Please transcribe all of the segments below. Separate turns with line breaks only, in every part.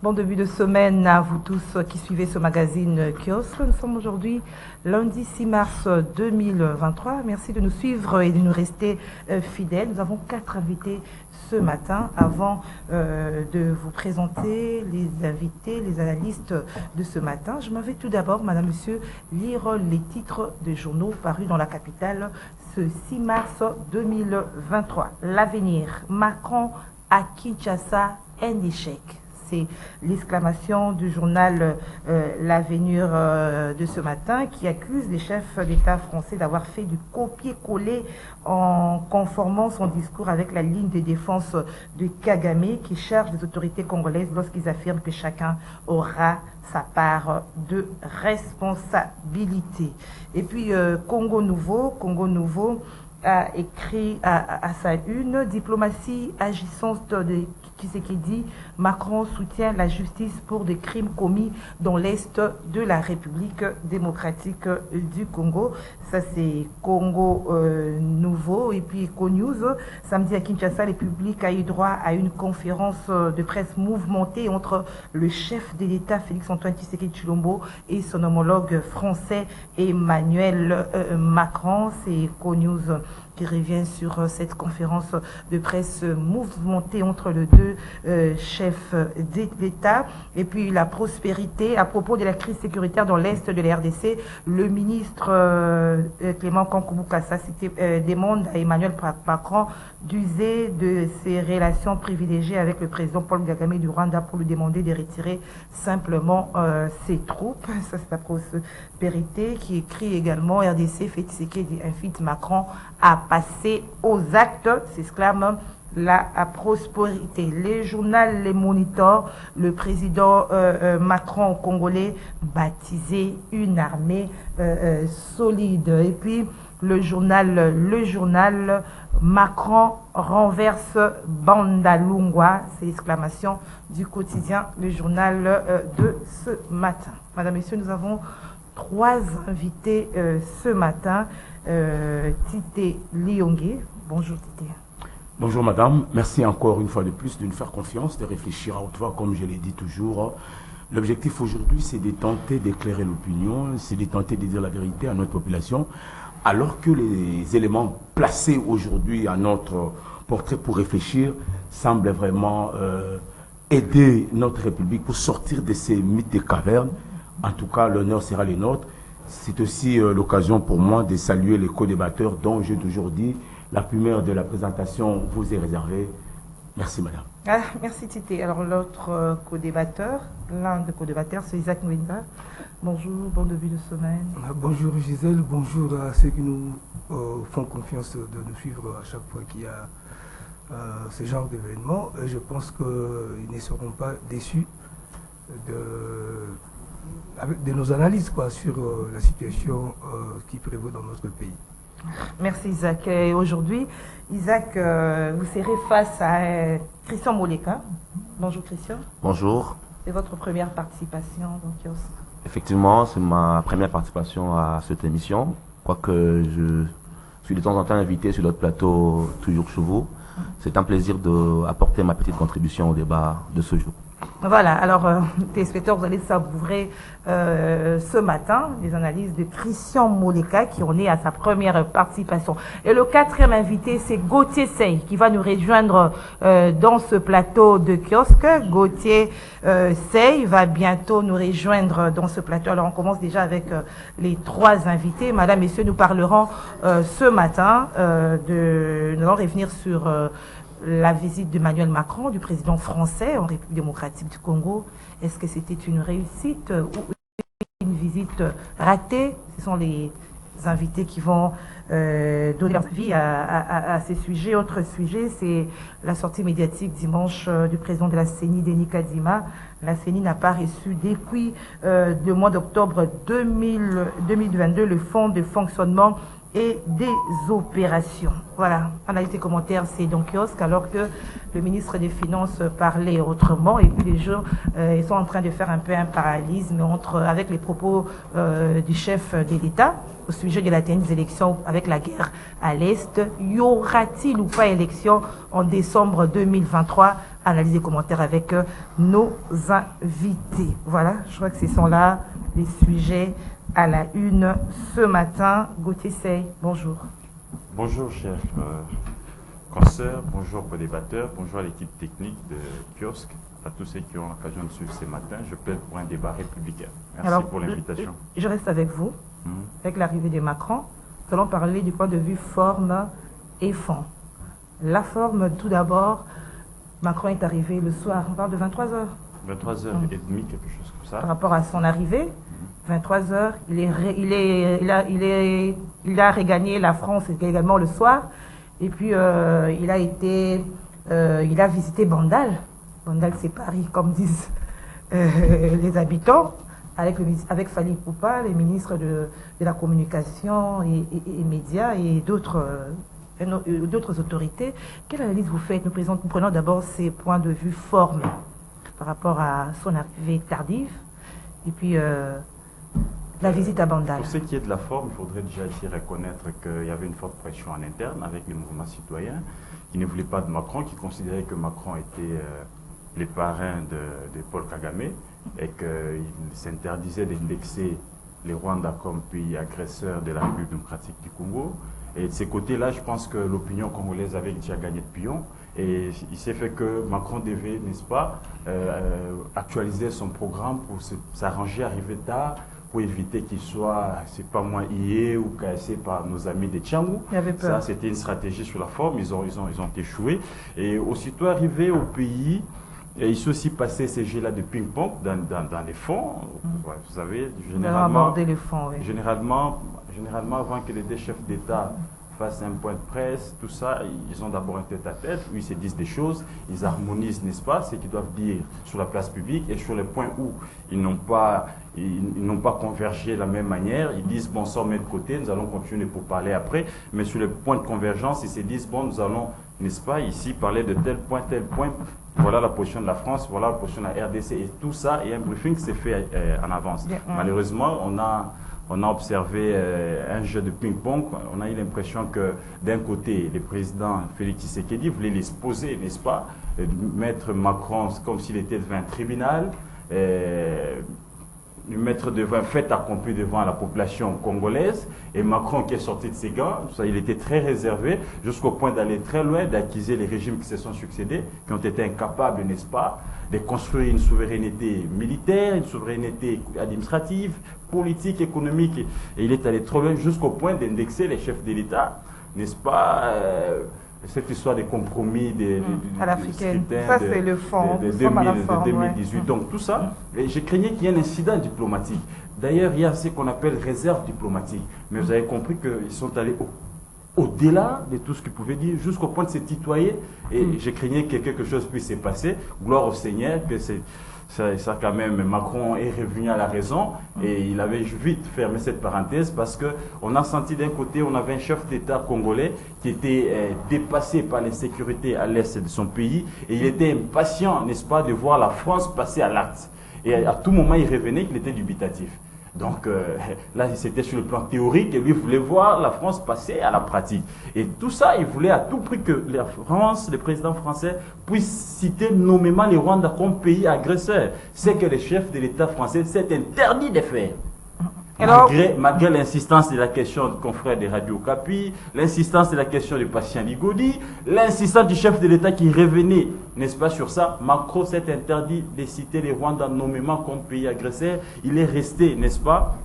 Bon début de semaine à vous tous qui suivez ce magazine Kiosque. Nous sommes aujourd'hui lundi 6 mars 2023. Merci de nous suivre et de nous rester fidèles. Nous avons 4 invités ce matin. Avant de vous présenter les invités, les analystes de ce matin, je m'en vais tout d'abord, madame, monsieur, lire les titres des journaux parus dans la capitale ce 6 mars 2023. L'avenir, Macron à Kinshasa, un échec. C'est l'exclamation du journal L'Avenir de ce matin qui accuse les chefs d'État français d'avoir fait du copier-coller en conformant son discours avec la ligne de défense de Kagame qui charge les autorités congolaises lorsqu'ils affirment que chacun aura sa part de responsabilité. Et puis Congo Nouveau a écrit à sa une, diplomatie agissante de Tshisekedi, Macron soutient la justice pour des crimes commis dans l'Est de la République démocratique du Congo. Ça c'est Congo Nouveau. Et puis EcoNews, samedi à Kinshasa, le public a eu droit à une conférence de presse mouvementée entre le chef de l'État Félix-Antoine Tshisekedi Tshilombo et son homologue français Emmanuel Macron. C'est EcoNews qui revient sur cette conférence de presse mouvementée entre les deux chefs d'État. Et puis la prospérité, à propos de la crise sécuritaire dans l'Est de la RDC, le ministre Clément Kankoubou-Kassa demande à Emmanuel Macron d'user de ses relations privilégiées avec le président Paul Kagame du Rwanda pour lui demander de retirer simplement ses troupes. Ça c'est la prospérité qui écrit également RDC fait Tshisekedi invite Macron à passer aux actes, s'exclame la prospérité. Les journaux, les moniteurs, le président Macron congolais baptisé une armée solide. Et puis le journal Macron renverse Bandalungwa, c'est l'exclamation du quotidien, le journal de ce matin. Madame, Messieurs, nous avons 3 invités ce matin. Tite Liongué. Bonjour Tite.
Bonjour madame, merci encore une fois de plus de nous faire confiance, de réfléchir à haute voix comme je l'ai dit toujours. L'objectif aujourd'hui c'est de tenter d'éclairer l'opinion, c'est de tenter de dire la vérité à notre population, alors que les éléments placés aujourd'hui à notre portrait pour réfléchir semblent vraiment aider notre République pour sortir de ces mythes des cavernes. En tout cas, l'honneur sera le nôtre. C'est aussi l'occasion pour moi de saluer les co-débatteurs dont j'ai toujours dit la primeur de la présentation vous est réservée. Merci madame.
Ah, merci Tite. Alors l'autre co-débatteur, l'un des co-débatteurs, c'est Isaac Nwenda. Bonjour, bon début de semaine.
Bonjour Gisèle, bonjour à ceux qui nous font confiance de nous suivre à chaque fois qu'il y a ce genre d'événements. Je pense qu'ils ne seront pas déçus de nos analyses sur la situation qui prévaut dans notre pays.
Merci Isaac. Et aujourd'hui, Isaac, vous serez face à Christian Moleka. Bonjour Christian.
Bonjour.
C'est votre première participation dans Kiosque.
Effectivement, c'est ma première participation à cette émission. Quoique je suis de temps en temps invité sur notre plateau, toujours chez vous. C'est un plaisir d'apporter ma petite contribution au débat de ce jour.
Voilà, alors téléspectateurs, vous allez savourer ce matin les analyses de Christian Moleka qui en est à sa première participation. Et le 4e invité, c'est Gauthier Sey qui va nous rejoindre dans ce plateau de Kiosque. Gauthier Sey va bientôt nous rejoindre dans ce plateau. Alors on commence déjà avec les 3 invités. Madame, Messieurs, nous parlerons ce matin nous allons revenir sur la visite d'Emmanuel Macron, du président français en République démocratique du Congo. Est-ce que c'était une réussite ou une visite ratée? Ce sont les invités qui vont donner leur avis à ces sujets. Autre sujet, c'est la sortie médiatique dimanche du président de la CENI, Denis Kadima. La CENI n'a pas reçu depuis le mois d'octobre 2022 le fonds de fonctionnement et des opérations. Voilà, analyse et commentaires, c'est donc Kiosque, alors que le ministre des Finances parlait autrement, et puis les gens ils sont en train de faire un peu un parallélisme avec les propos du chef de l'État au sujet de la tenue des élections avec la guerre à l'Est. Y aura-t-il ou pas élection en décembre 2023? Analyse et commentaires avec nos invités. Voilà, je crois que ce sont là les sujets à la une ce matin. Gauthier Sey, bonjour.
Bonjour, chers consoeurs, bonjour aux débatteurs, bonjour à l'équipe technique de Kiosque, à tous ceux qui ont l'occasion de suivre ce matin. Je plaide pour un débat républicain. Merci pour l'invitation.
Je reste avec vous. Avec l'arrivée de Macron, nous allons parler du point de vue forme et fond. La forme, tout d'abord, Macron est arrivé le soir, on parle de 23h.
23h30, quelque chose comme ça.
Par rapport à son arrivée, 23h, il a regagné la France également le soir. Et puis, il a visité Bandal. Bandal, c'est Paris, comme disent les habitants, avec Fally Poupa, les ministres de la communication et médias et d'autres autorités. Quelle analyse vous faites? Nous prenons d'abord ces points de vue forme par rapport à son arrivée tardive et puis la visite à Bandal.
Pour ce qui est de la forme, il faudrait déjà ici reconnaître qu'il y avait une forte pression en interne avec les mouvements citoyens qui ne voulaient pas de Macron, qui considéraient que Macron était les parrains de Paul Kagame et qu'il s'interdisait d'indexer les Rwandais comme pays agresseurs de la République démocratique du Congo. Et de ces côtés-là, je pense que l'opinion congolaise avait déjà gagné de pion. Et il s'est fait que Macron devait, n'est-ce pas, actualiser son programme pour s'arranger, arriver tard, pour éviter qu'il soit, c'est pas moi, lié ou cassé par nos amis de Tchangou. Ça, c'était une stratégie sur la forme. Ils ont échoué. Et aussitôt arrivé au pays, et il s'est aussi passé ces jeux-là de ping-pong dans les fonds. Ouais, vous savez, généralement,
les fonds, oui.
généralement, avant que les deux chefs d'État fassent un point de presse, tout ça, ils ont d'abord un tête-à-tête où ils se disent des choses, ils harmonisent, n'est-ce pas, ce qu'ils doivent dire sur la place publique, et sur les points où ils n'ont pas convergé de la même manière, ils disent, bon, ça on met de côté, nous allons continuer pour parler après, mais sur les points de convergence, ils se disent, bon, nous allons, n'est-ce pas, ici parler de tel point, voilà la position de la France, voilà la position de la RDC, et tout ça, et un briefing s'est fait en avance. Malheureusement, on a observé un jeu de ping-pong. On a eu l'impression que d'un côté, le président Félix Tshisekedi voulait l'exposer, n'est-ce pas, mettre Macron comme s'il était devant un tribunal, lui mettre devant un fait accompli devant la population congolaise, et Macron qui est sorti de ses gants, il était très réservé, jusqu'au point d'aller très loin, d'accuser les régimes qui se sont succédés, qui ont été incapables, n'est-ce pas, de construire une souveraineté militaire, une souveraineté administrative, politique, économique, et il est allé trop loin jusqu'au point d'indexer les chefs de l'État, n'est-ce pas, cette histoire des compromis
à l'africaine. Ça, c'est le fond.
De 2018. Ouais. Donc, tout ça, je craignais qu'il y ait un incident diplomatique. D'ailleurs, il y a ce qu'on appelle réserve diplomatique. Mais vous avez compris qu'ils sont allés au-delà de tout ce qu'ils pouvaient dire, jusqu'au point de se tutoyer. Et je craignais que quelque chose puisse se passer. Gloire au Seigneur, que ça quand même, Macron est revenu à la raison et il avait vite fermé cette parenthèse parce qu'on a senti d'un côté, on avait un chef d'État congolais qui était dépassé par l'insécurité à l'est de son pays et il était impatient, n'est-ce pas, de voir la France passer à l'acte. Et à tout moment, il revenait qu'il était dubitatif. Donc là, c'était sur le plan théorique et lui voulait voir la France passer à la pratique. Et tout ça, il voulait à tout prix que la France, le président français, puisse citer nommément les Rwandais comme pays agresseur. C'est que le chef de l'État français s'est interdit de faire. Malgré l'insistance de la question du confrère de Radio Okapi, l'insistance de la question du patient Ligodi, l'insistance du chef de l'État qui revenait, n'est-ce pas, sur ça, Macron s'est interdit de citer les Rwandais nommément comme pays agresseurs. Il est resté, n'est-ce pas,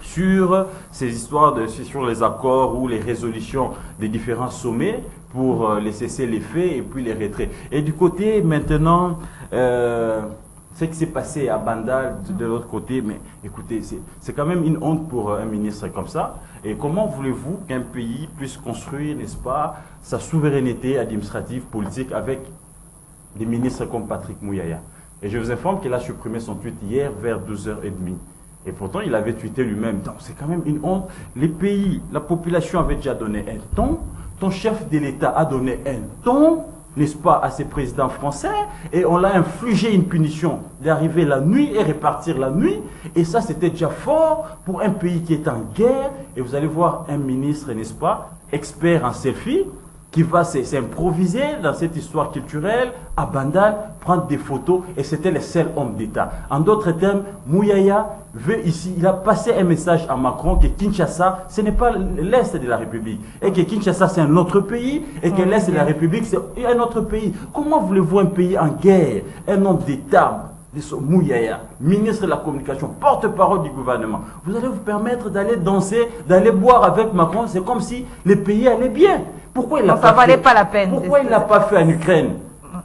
sur ces histoires, sur les accords ou les résolutions des différents sommets pour les cesser les faits et puis les retraits. Et du côté maintenant... ce qui s'est passé à Bandal de l'autre côté, mais écoutez, c'est quand même une honte pour un ministre comme ça. Et comment voulez-vous qu'un pays puisse construire, n'est-ce pas, sa souveraineté administrative, politique avec des ministres comme Patrick Mouyaya? Et je vous informe qu'il a supprimé son tweet hier vers 12h30. Et pourtant, il avait tweeté lui-même. Donc, c'est quand même une honte. Les pays, la population avait déjà donné un ton. Ton chef de l'État a donné un ton, n'est-ce pas, à ses présidents français. Et on l'a infligé une punition d'arriver la nuit et repartir la nuit. Et ça, c'était déjà fort pour un pays qui est en guerre. Et vous allez voir un ministre, n'est-ce pas, expert en selfie, qui va s'improviser dans cette histoire culturelle, à Bandal, prendre des photos, et c'était le seul homme d'État. En d'autres termes, Mouyaya veut ici, il a passé un message à Macron que Kinshasa, ce n'est pas l'Est de la République, et que Kinshasa c'est un autre pays, et que l'Est de la République c'est un autre pays. Comment voulez-vous un pays en guerre, un homme d'État, Mouyaya, ministre de la communication, porte-parole du gouvernement, vous allez vous permettre d'aller danser, d'aller boire avec Macron, c'est comme si le pays allait bien. Pourquoi il l'a pas fait?
Pas la peine.
Pourquoi il ne l'a pas fait en Ukraine?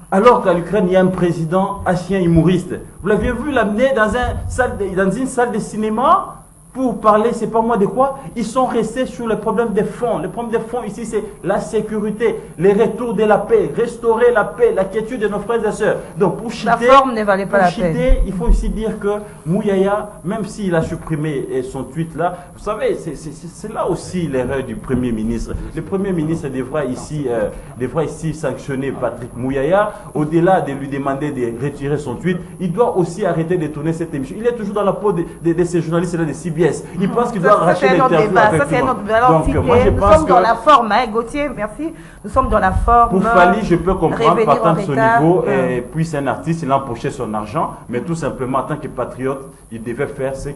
Alors qu'à l'Ukraine, il y a un président ancien humoriste. Vous l'aviez vu l'amener dans une salle de cinéma pour parler, c'est pas moi de quoi. Ils sont restés sur le problème des fonds. Le problème des fonds ici, c'est la sécurité, les retours de la paix, restaurer la paix, la quiétude de nos frères et sœurs. Donc pour chiter,
la forme ne valait pas la peine.
Il faut aussi dire que Mouyaya, même s'il a supprimé son tweet là, vous savez, c'est là aussi l'erreur du Premier ministre. Le Premier ministre devra ici sanctionner Patrick Mouyaya. Au-delà de lui demander de retirer son tweet, il doit aussi arrêter de tourner cette émission. Il est toujours dans la peau de ces journalistes-là de CBS. Il pense qu'il doit arracher l'interview avec moi.
Donc, nous sommes dans la forme, hein, Gauthier, merci. Nous sommes dans la forme.
Pour Fali, je peux comprendre, partant de son niveau, puis c'est un artiste, il a empoché son argent, mais tout simplement, en tant que patriote, il devait faire ce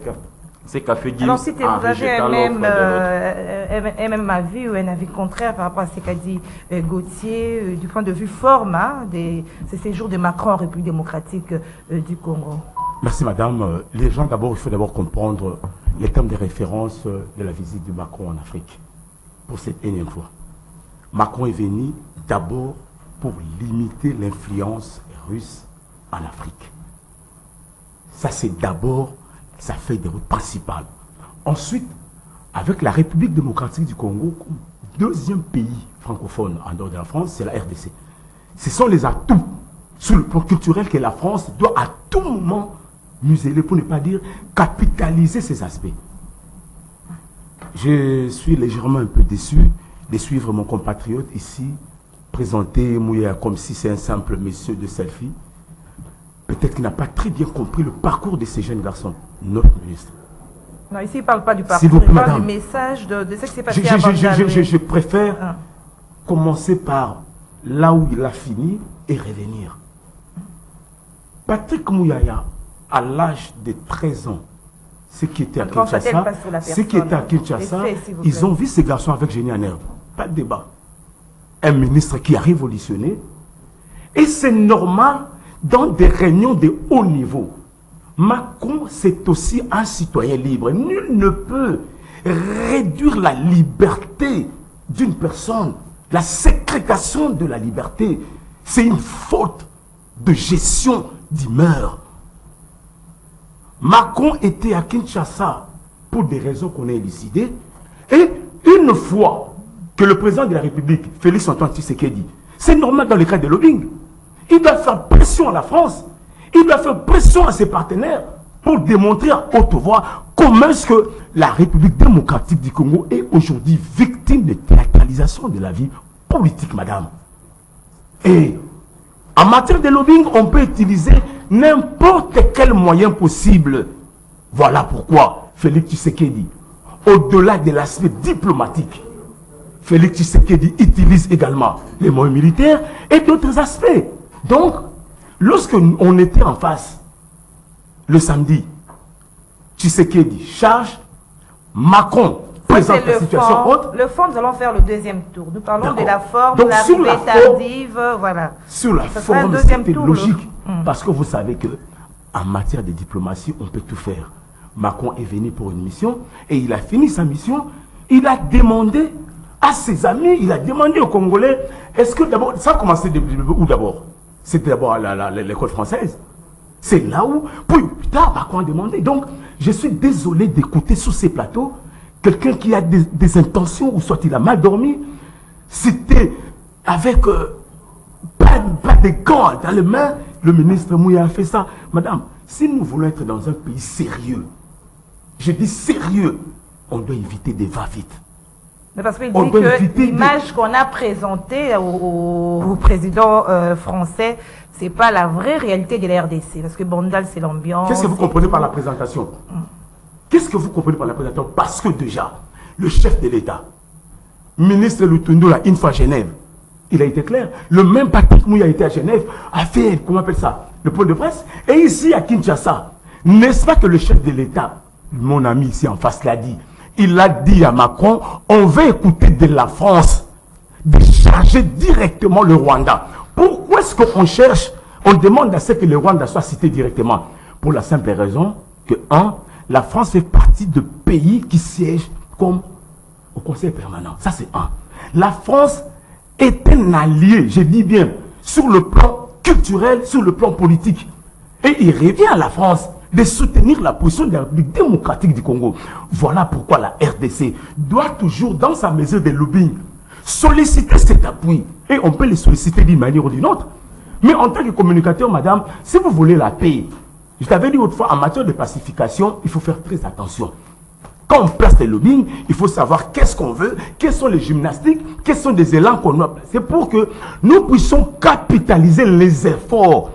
qu'a fait Gims.
Alors, si vous avez un même avis ou un avis contraire par rapport à ce qu'a dit Gauthier, du point de vue forme, hein, de ce séjour de Macron en République démocratique du Congo.
Merci madame. Les gens d'abord, il faut d'abord comprendre les termes de référence de la visite de Macron en Afrique. Pour cette énième fois. Macron est venu d'abord pour limiter l'influence russe en Afrique. Ça c'est d'abord sa feuille de route principale. Ensuite, avec la République démocratique du Congo, deuxième pays francophone en dehors de la France, c'est la RDC. Ce sont les atouts sur le plan culturel que la France doit à tout moment museler, pour ne pas dire capitaliser ces aspects. Je suis légèrement un peu déçu de suivre mon compatriote ici, présenter Mouyaya comme si c'est un simple monsieur de selfie. Peut-être qu'il n'a pas très bien compris le parcours de ces jeunes garçons, notre ministre.
Non, ici il ne parle pas du parcours, il parle du message de ce qui s'est passé à Bandal.
Je préfère commencer par là où il a fini et revenir. Patrick Mouyaya, à l'âge de 13 ans, ceux qui étaient à Kinshasa, ils ont vu ces garçons avec génie en herbe. Pas de débat. Un ministre qui a révolutionné. Et c'est normal dans des réunions de haut niveau. Macron, c'est aussi un citoyen libre. Nul ne peut réduire la liberté d'une personne. La ségrégation de la liberté, c'est une faute de gestion d'humeur. Macron était à Kinshasa pour des raisons qu'on a élucidées. Et une fois que le président de la République, Félix-Antoine Tshisekedi, c'est normal dans le cas de lobbying, il doit faire pression à la France, il doit faire pression à ses partenaires pour démontrer à haute voix comment est-ce que la République démocratique du Congo est aujourd'hui victime de théâtralisation de la vie politique, madame. Et en matière de lobbying, on peut utiliser n'importe quel moyen possible. Voilà pourquoi Félix Tshisekedi, au-delà de l'aspect diplomatique, Félix Tshisekedi utilise également les moyens militaires et d'autres aspects. Donc, lorsque on était en face, le samedi, Tshisekedi charge, Macron présente la situation haute.
Le fond, nous allons faire le deuxième tour. Nous parlons de la forme, de l'arrivée tardive, voilà.
Sur la forme, c'était logique. Parce que vous savez que en matière de diplomatie, on peut tout faire. Macron est venu pour une mission et il a fini sa mission. Il a demandé à ses amis, il a demandé aux Congolais, est-ce que d'abord, ça a commencé où d'abord? C'était d'abord à l'école française. C'est là où, puis plus tard, Macron a demandé. Donc, je suis désolé d'écouter sur ces plateaux quelqu'un qui a des intentions, ou soit il a mal dormi, c'était avec pas de gants dans les mains, le ministre Mouyaya a fait ça. Madame, si nous voulons être dans un pays sérieux, Je dis sérieux. On doit éviter des va-vite.
Mais parce qu'il dit que l'image qu'on a présentée au président français, ce n'est pas la vraie réalité de la RDC. Parce que Bandal, c'est l'ambiance.
Qu'est-ce que vous comprenez par la présentation? Qu'est-ce que vous comprenez par la présentation? Parce que déjà, le chef de l'État, ministre Lutundu, là, une fois à Genève, il a été clair. Le même Patrick Mouy a été à Genève, a fait, comment on appelle ça, le point de presse. Et ici, à Kinshasa, n'est-ce pas que le chef de l'État, mon ami ici en face l'a dit, il a dit à Macron, on veut écouter de la France, de charger directement le Rwanda. Pourquoi est-ce qu'on cherche, on demande à ce que le Rwanda soit cité directement? Pour la simple raison que, la France fait partie de pays qui siègent comme au Conseil permanent. Ça, c'est un. La France est un allié, je dis bien, sur le plan culturel, sur le plan politique. Et il revient à la France de soutenir la position de la République démocratique du Congo. Voilà pourquoi la RDC doit toujours, dans sa mesure de lobbying, solliciter cet appui. Et on peut le solliciter d'une manière ou d'une autre. Mais en tant que communicateur, madame, si vous voulez la paix, je t'avais dit autrefois, en matière de pacification, il faut faire très attention. Quand on place des lobbying, il faut savoir qu'est-ce qu'on veut, quelles sont les gymnastiques, quels sont les élans qu'on doit placer pour que nous puissions capitaliser les efforts.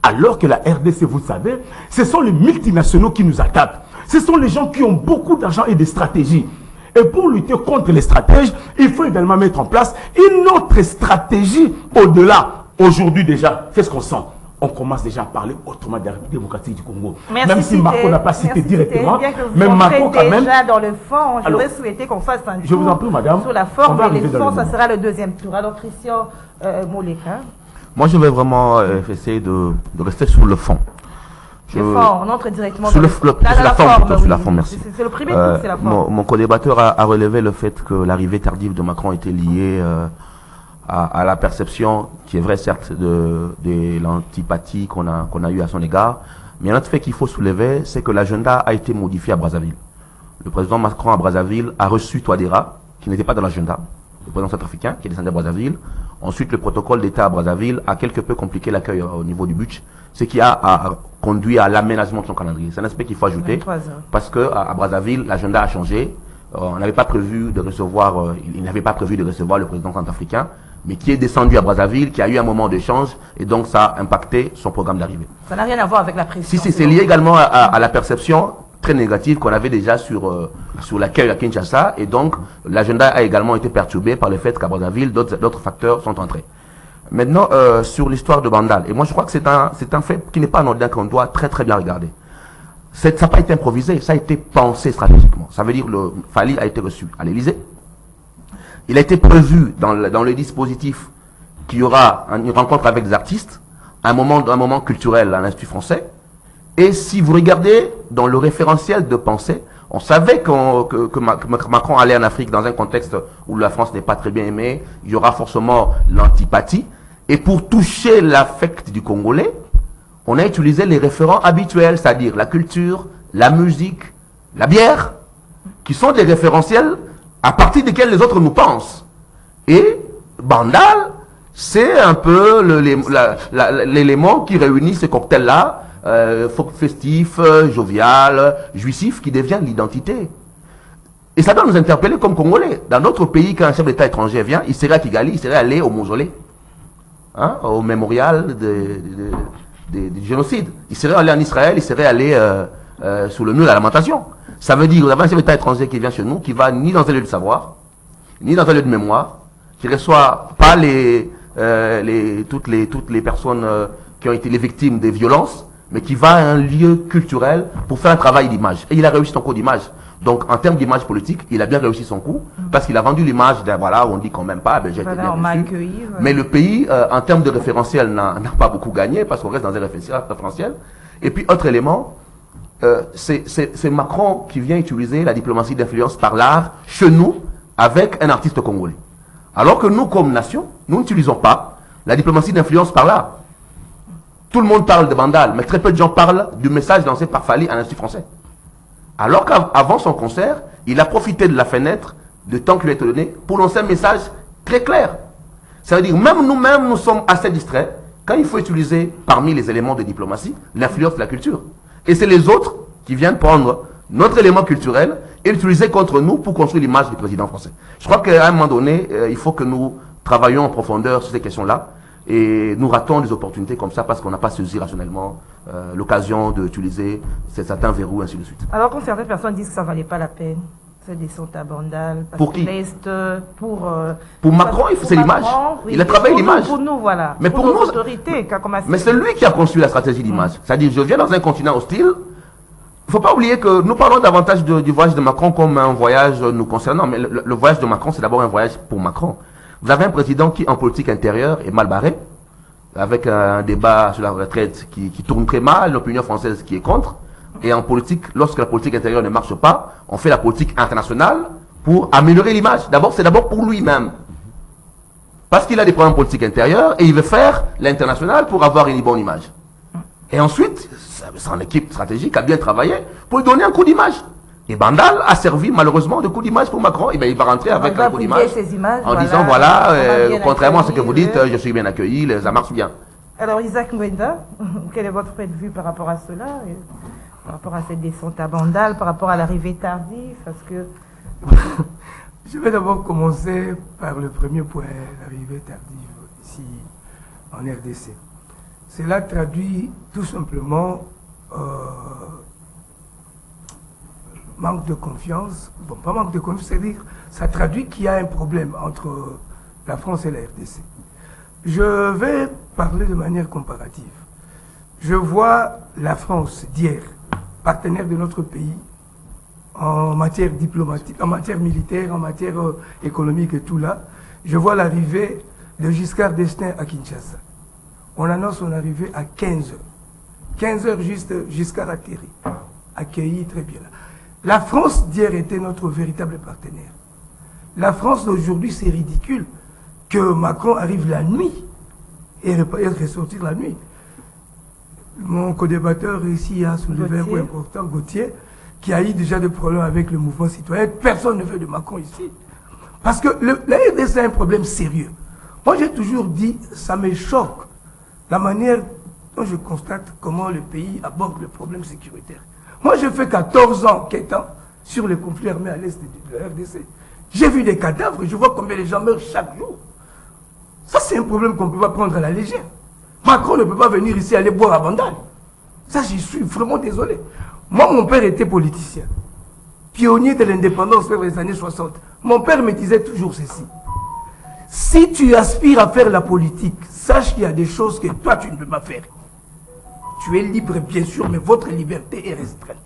Alors que la RDC, vous savez, ce sont les multinationaux qui nous attaquent. Ce sont les gens qui ont beaucoup d'argent et de stratégies. Et pour lutter contre les stratèges, il faut également mettre en place une autre stratégie au-delà. Aujourd'hui déjà, qu'est-ce qu'on sent? On commence déjà à parler autrement de la République démocratique du Congo.
Merci
même si Marco n'a pas cité directement,
mais Marco quand même. Déjà dans le fond, j'aurais souhaité qu'on fasse un tour.
Je vous en prie, madame.
Sur la forme et les fonds, ça sera le deuxième tour. Alors Christian Moleka.
Moi, je vais vraiment essayer de rester sur le fond.
Le fond, on entre directement
sur
dans
la forme. Sur la forme, merci.
C'est le premier tour, c'est la forme.
Mon co-débatteur a relevé le fait que l'arrivée tardive de Macron était liée à la perception, qui est vraie certes, de l'antipathie qu'on a eue à son égard. Mais un autre fait qu'il faut soulever, c'est que l'agenda a été modifié à Brazzaville. Le président Macron à Brazzaville a reçu Touadéra, qui n'était pas dans l'agenda, le président centrafricain, qui est descendu à Brazzaville. Ensuite, le protocole d'État à Brazzaville a quelque peu compliqué l'accueil au niveau du budget, ce qui a conduit à l'aménagement de son calendrier. C'est un aspect qu'il faut ajouter, parce que à Brazzaville, l'agenda a changé. On n'avait pas prévu de recevoir, il n'avait pas prévu de recevoir le président centrafricain, mais qui est descendu à Brazzaville, qui a eu un moment d'échange, et donc ça a impacté son programme d'arrivée.
Ça n'a rien à voir avec la pression.
Si, c'est lié également à la perception très négative qu'on avait déjà sur l'accueil à Kinshasa, et donc l'agenda a également été perturbé par le fait qu'à Brazzaville, d'autres facteurs sont entrés. Maintenant, sur l'histoire de Bandal, et moi je crois que c'est un fait qui n'est pas anodin, qu'on doit très très bien regarder. Ça n'a pas été improvisé, ça a été pensé stratégiquement. Ça veut dire le Fali a été reçu à l'Élysée. Il a été prévu dans le dispositif qu'il y aura une rencontre avec des artistes, un moment culturel à l'Institut français. Et si vous regardez dans le référentiel de pensée, on savait que Macron allait en Afrique dans un contexte où la France n'est pas très bien aimée, il y aura forcément l'antipathie. Et pour toucher l'affect du Congolais, on a utilisé les référents habituels, c'est-à-dire la culture, la musique, la bière, qui sont des référentiels à partir desquels les autres nous pensent. Et Bandal, c'est un peu l'élément qui réunit ce cocktail-là, festif, jovial, jouissif, qui devient l'identité. Et ça doit nous interpeller comme Congolais. Dans notre pays, quand un chef d'État étranger vient, il serait à Kigali, il serait allé au mausolée, au mémorial du génocide. Il serait allé en Israël, il serait allé sous le nœud de la lamentation. Ça veut dire que vous avez un chef d'État étranger qui vient chez nous, qui va ni dans un lieu de savoir, ni dans un lieu de mémoire, qui ne reçoit pas toutes les personnes qui ont été les victimes des violences, mais qui va à un lieu culturel pour faire un travail d'image. Et il a réussi son coup d'image. Donc, en termes d'image politique, il a bien réussi son coup, parce qu'il a vendu l'image d'un, voilà, on dit quand même pas, j'ai été bien reçu. Mais le pays, en termes de référentiel, n'a pas beaucoup gagné, parce qu'on reste dans un référentiel. Et puis, autre élément, c'est Macron qui vient utiliser la diplomatie d'influence par l'art chez nous, avec un artiste congolais. Alors que nous, comme nation, nous n'utilisons pas la diplomatie d'influence par l'art. Tout le monde parle de Bandal, mais très peu de gens parlent du message lancé par Fali à l'Institut français. Alors qu'avant son concert, il a profité de la fenêtre de temps qui lui a été donné pour lancer un message très clair. Ça veut dire, même nous-mêmes, nous sommes assez distraits quand il faut utiliser, parmi les éléments de diplomatie, l'influence de la culture. Et c'est les autres qui viennent prendre notre élément culturel et l'utiliser contre nous pour construire l'image du président français. Je crois qu'à un moment donné, il faut que nous travaillions en profondeur sur ces questions-là et nous ratons des opportunités comme ça parce qu'on n'a pas saisi rationnellement l'occasion d'utiliser certains verrous, ainsi de suite.
Alors quand certaines personnes disent que ça ne valait pas la peine, cette descente à Bandal, parce
pour qui?
Pour
Macron, c'est l'image.
Oui,
il a travaillé l'image.
Pour nous, voilà.
Mais pour nous,
autorités,
mais c'est lui qui a construit la stratégie d'image. C'est-à-dire, je viens dans un continent hostile. Il ne faut pas oublier que nous parlons davantage du voyage de Macron comme un voyage nous concernant. Mais le voyage de Macron, c'est d'abord un voyage pour Macron. Vous avez un président qui, en politique intérieure, est mal barré, avec un débat sur la retraite qui tourne très mal, l'opinion française qui est contre. Et en politique, lorsque la politique intérieure ne marche pas, on fait la politique internationale pour améliorer l'image. C'est d'abord pour lui-même. Parce qu'il a des problèmes politiques intérieurs et il veut faire l'international pour avoir une bonne image. Et ensuite, son équipe stratégique a bien travaillé pour lui donner un coup d'image. Et Bandal a servi malheureusement de coup d'image pour Macron. Et bien il va rentrer avec un coup d'image en disant voilà, contrairement à ce que vous dites, je suis bien accueilli, ça marche bien.
Alors Isaac Mwenda, quel est votre point de vue par rapport à cela, par rapport à cette descente à Bandal, par rapport à l'arrivée tardive, parce que...
Je vais d'abord commencer par le premier point, l'arrivée tardive ici en RDC. Cela traduit tout simplement manque de confiance. Bon, pas manque de confiance, c'est-à-dire ça traduit qu'il y a un problème entre la France et la RDC. Je vais parler de manière comparative. Je vois la France d'hier, partenaire de notre pays, en matière diplomatique, en matière militaire, en matière économique et tout là. Je vois l'arrivée de Giscard d'Estaing à Kinshasa. On annonce son arrivée à 15 heures. 15 heures juste, Giscard atterri. Accueilli très bien. La France d'hier était notre véritable partenaire. La France d'aujourd'hui, c'est ridicule que Macron arrive la nuit et ressortir la nuit. Mon co-débatteur ici a soulevé un point important, Gauthier, qui a eu déjà des problèmes avec le mouvement citoyen. Personne ne veut de Macron ici. Parce que la RDC a un problème sérieux. Moi, j'ai toujours dit, ça me choque, la manière dont je constate comment le pays aborde le problème sécuritaire. Moi, je fais 14 ans qu'étant sur les conflits armés à l'est de la RDC. J'ai vu des cadavres, je vois combien les gens meurent chaque jour. Ça, c'est un problème qu'on ne peut pas prendre à la légère. Macron ne peut pas venir ici aller boire à Bandal. Ça, j'y suis vraiment désolé. Moi, mon père était politicien, pionnier de l'indépendance vers les années 60. Mon père me disait toujours ceci. Si tu aspires à faire la politique, sache qu'il y a des choses que toi, tu ne peux pas faire. Tu es libre, bien sûr, mais votre liberté est restreinte.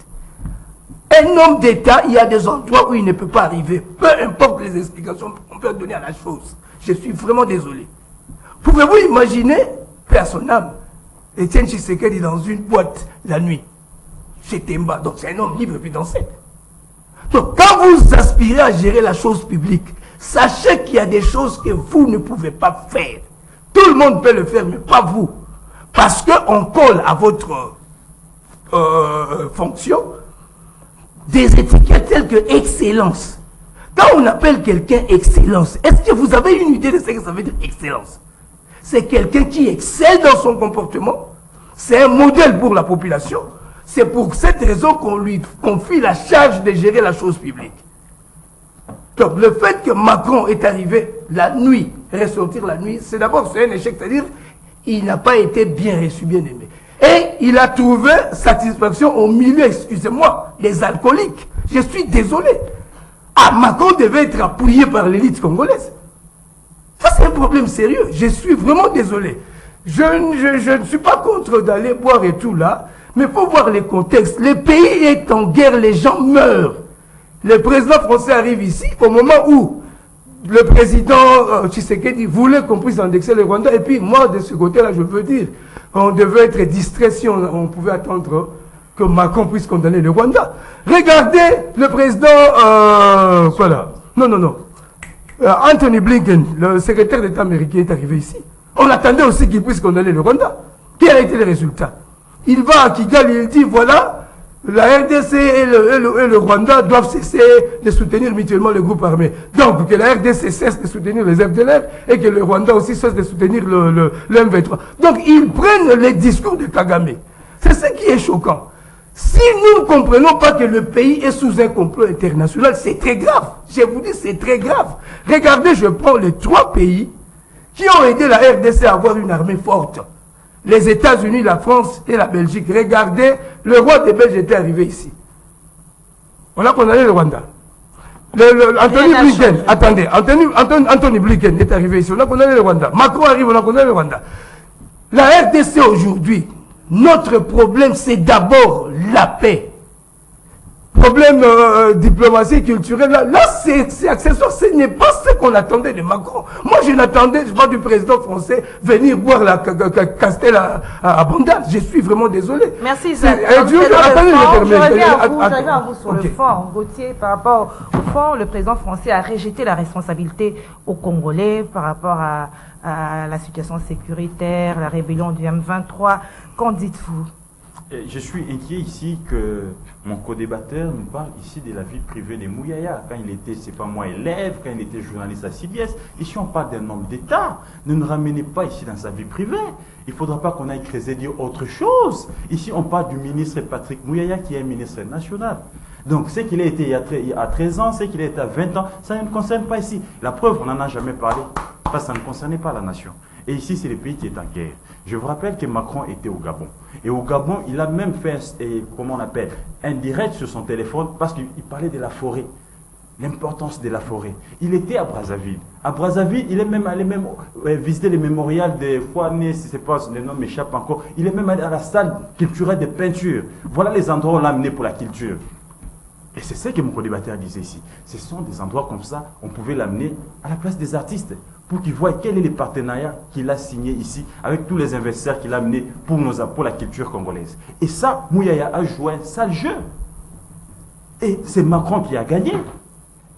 Un homme d'État, il y a des endroits où il ne peut pas arriver. Peu importe les explications qu'on peut donner à la chose. Je suis vraiment désolé. Pouvez-vous imaginer, paix à son âme, Étienne Tshisekedi dans une boîte la nuit, chez Temba, donc c'est un homme libre puis dansé. Donc quand vous aspirez à gérer la chose publique, sachez qu'il y a des choses que vous ne pouvez pas faire. Tout le monde peut le faire, mais pas vous. Parce qu'on colle à votre fonction des étiquettes telles que excellence. Quand on appelle quelqu'un excellence, est-ce que vous avez une idée de ce que ça veut dire excellence? C'est quelqu'un qui excelle dans son comportement. C'est un modèle pour la population. C'est pour cette raison qu'on lui confie la charge de gérer la chose publique. Donc le fait que Macron est arrivé la nuit, ressortir la nuit, c'est d'abord un échec, c'est-à-dire il n'a pas été bien reçu, bien aimé. Et il a trouvé satisfaction au milieu, excusez-moi, des alcooliques. Je suis désolé. Ah, Macron devait être appuyé par l'élite congolaise. Ça, c'est un problème sérieux. Je suis vraiment désolé. Je ne suis pas contre d'aller boire et tout là, mais il faut voir les contextes. Le pays est en guerre, les gens meurent. Le président français arrive ici au moment où le président Tshisekedi voulait qu'on puisse indexer le Rwanda. Et puis moi, de ce côté-là, je veux dire, on devait être distrait si on pouvait attendre que Macron puisse condamner le Rwanda. Regardez le président, voilà. Non. Anthony Blinken, le secrétaire d'État américain, est arrivé ici. On attendait aussi qu'il puisse condamner le Rwanda. Quel a été le résultat? Il va à Kigali, il dit, voilà, la RDC et le Rwanda doivent cesser de soutenir mutuellement le groupe armé. Donc, que la RDC cesse de soutenir les FDLR et que le Rwanda aussi cesse de soutenir le M23. Donc, ils prennent les discours de Kagame. C'est ce qui est choquant. Si nous ne comprenons pas que le pays est sous un complot international, c'est très grave. Je vous dis, c'est très grave. Regardez, je prends les 3 pays qui ont aidé la RDC à avoir une armée forte. Les États-Unis, la France et la Belgique. Regardez, le roi des Belges était arrivé ici. On a condamné le Rwanda. Anthony Blinken, attendez, Anthony Blinken est arrivé ici, on a condamné le Rwanda. Macron arrive, on a condamné le Rwanda. La RDC aujourd'hui, notre problème, c'est d'abord la paix. Problème diplomatie culturelle, là c'est accessoire, ce n'est pas ce qu'on attendait de Macron. Moi, je n'attendais pas du président français venir voir la Castel à Bandal. Je suis vraiment désolé.
Merci.
Je reviens
à vous sur le fond. Gauthier, par rapport au fond, le président français a rejeté la responsabilité aux Congolais par rapport à la situation sécuritaire, la rébellion du M23. Qu'en dites-vous?
Je suis inquiet ici que mon co-débatteur nous parle ici de la vie privée de Mouyaya. Quand il était, c'est pas moi, élève, quand il était journaliste à CBS. Ici, on parle d'un homme d'État. Ne nous ramenez pas ici dans sa vie privée. Il ne faudra pas qu'on aille creuser dire autre chose. Ici, on parle du ministre Patrick Mouyaya qui est ministre national. Donc, ce qu'il a été il y a 13 ans, ce qu'il a été à 20 ans, ça ne concerne pas ici. La preuve, on n'en a jamais parlé, parce que ça ne concernait pas la nation. Et ici, c'est le pays qui est en guerre. Je vous rappelle que Macron était au Gabon. Et au Gabon, il a même fait, comment on appelle, un direct sur son téléphone, parce qu'il parlait de la forêt, l'importance de la forêt. Il était à Brazzaville. À Brazzaville, il est même allé visiter le mémorial de Fouané, si c'est pas, le nom m'échappe encore. Il est même allé à la salle culturelle de peinture. Voilà les endroits où on l'a amené pour la culture. Et c'est ce que mon co-débatteur disait ici. Ce sont des endroits comme ça, on pouvait l'amener à la place des artistes, pour qu'ils voient quel est le partenariat qu'il a signé ici, avec tous les investisseurs qu'il a amenés pour la culture congolaise. Et ça, Mouyaya a joué un sale jeu. Et c'est Macron qui a gagné.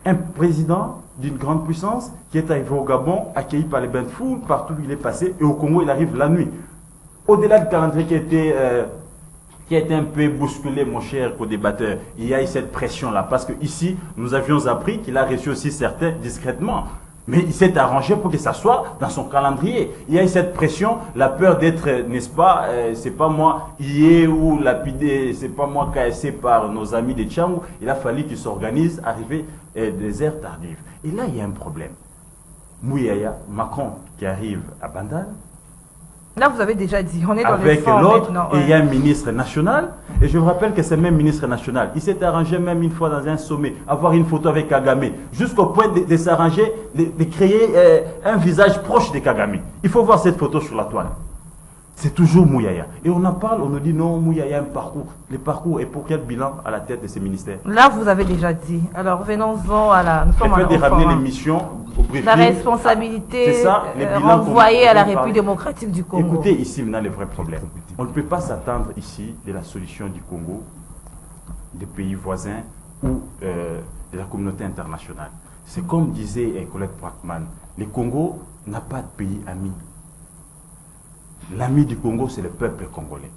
Un président d'une grande puissance qui est arrivé au Gabon, accueilli par les bains de foule, partout où il est passé, et au Congo, il arrive la nuit. Au-delà du calendrier qui a été un peu bousculé, mon cher co-débatteur, il y a eu cette pression-là, parce que ici, nous avions appris qu'il a reçu aussi certains discrètement. Mais il s'est arrangé pour que ça soit dans son calendrier. Il y a eu cette pression, la peur d'être, n'est-ce pas, c'est pas moi, hier ou lapidé, c'est pas moi cassé par nos amis de Tchangou. Il a fallu qu'ils s'organisent, arriver des heures tardives. Et là, il y a un problème. Mouyaya, Macron qui arrive à Bandal.
Là, vous avez déjà dit, on est dans le
avec
fond
l'autre,
maintenant.
et il y a un ministre national, et je vous rappelle que ce même ministre national, il s'est arrangé même une fois dans un sommet, avoir une photo avec Kagame, jusqu'au point de s'arranger, de créer un visage proche de Kagame. Il faut voir cette photo sur la toile. C'est toujours Mouyaya. Et on en parle, on nous dit non, Mouyaya a un parcours. Le parcours est pour quel bilan à la tête de ces ministères?
Là, vous avez déjà dit. Alors, venons-en à la... Nous sommes
Le fait de ramener l'émission au briefing.
La responsabilité renvoyée à la République démocratique du Congo.
Écoutez, ici, maintenant, le vrai problème. On ne peut pas s'attendre ici de la solution du Congo, des pays voisins ou de la communauté internationale. C'est comme disait Colette Brackman, le Congo n'a pas de pays ami. L'ami du Congo, c'est le peuple congolais.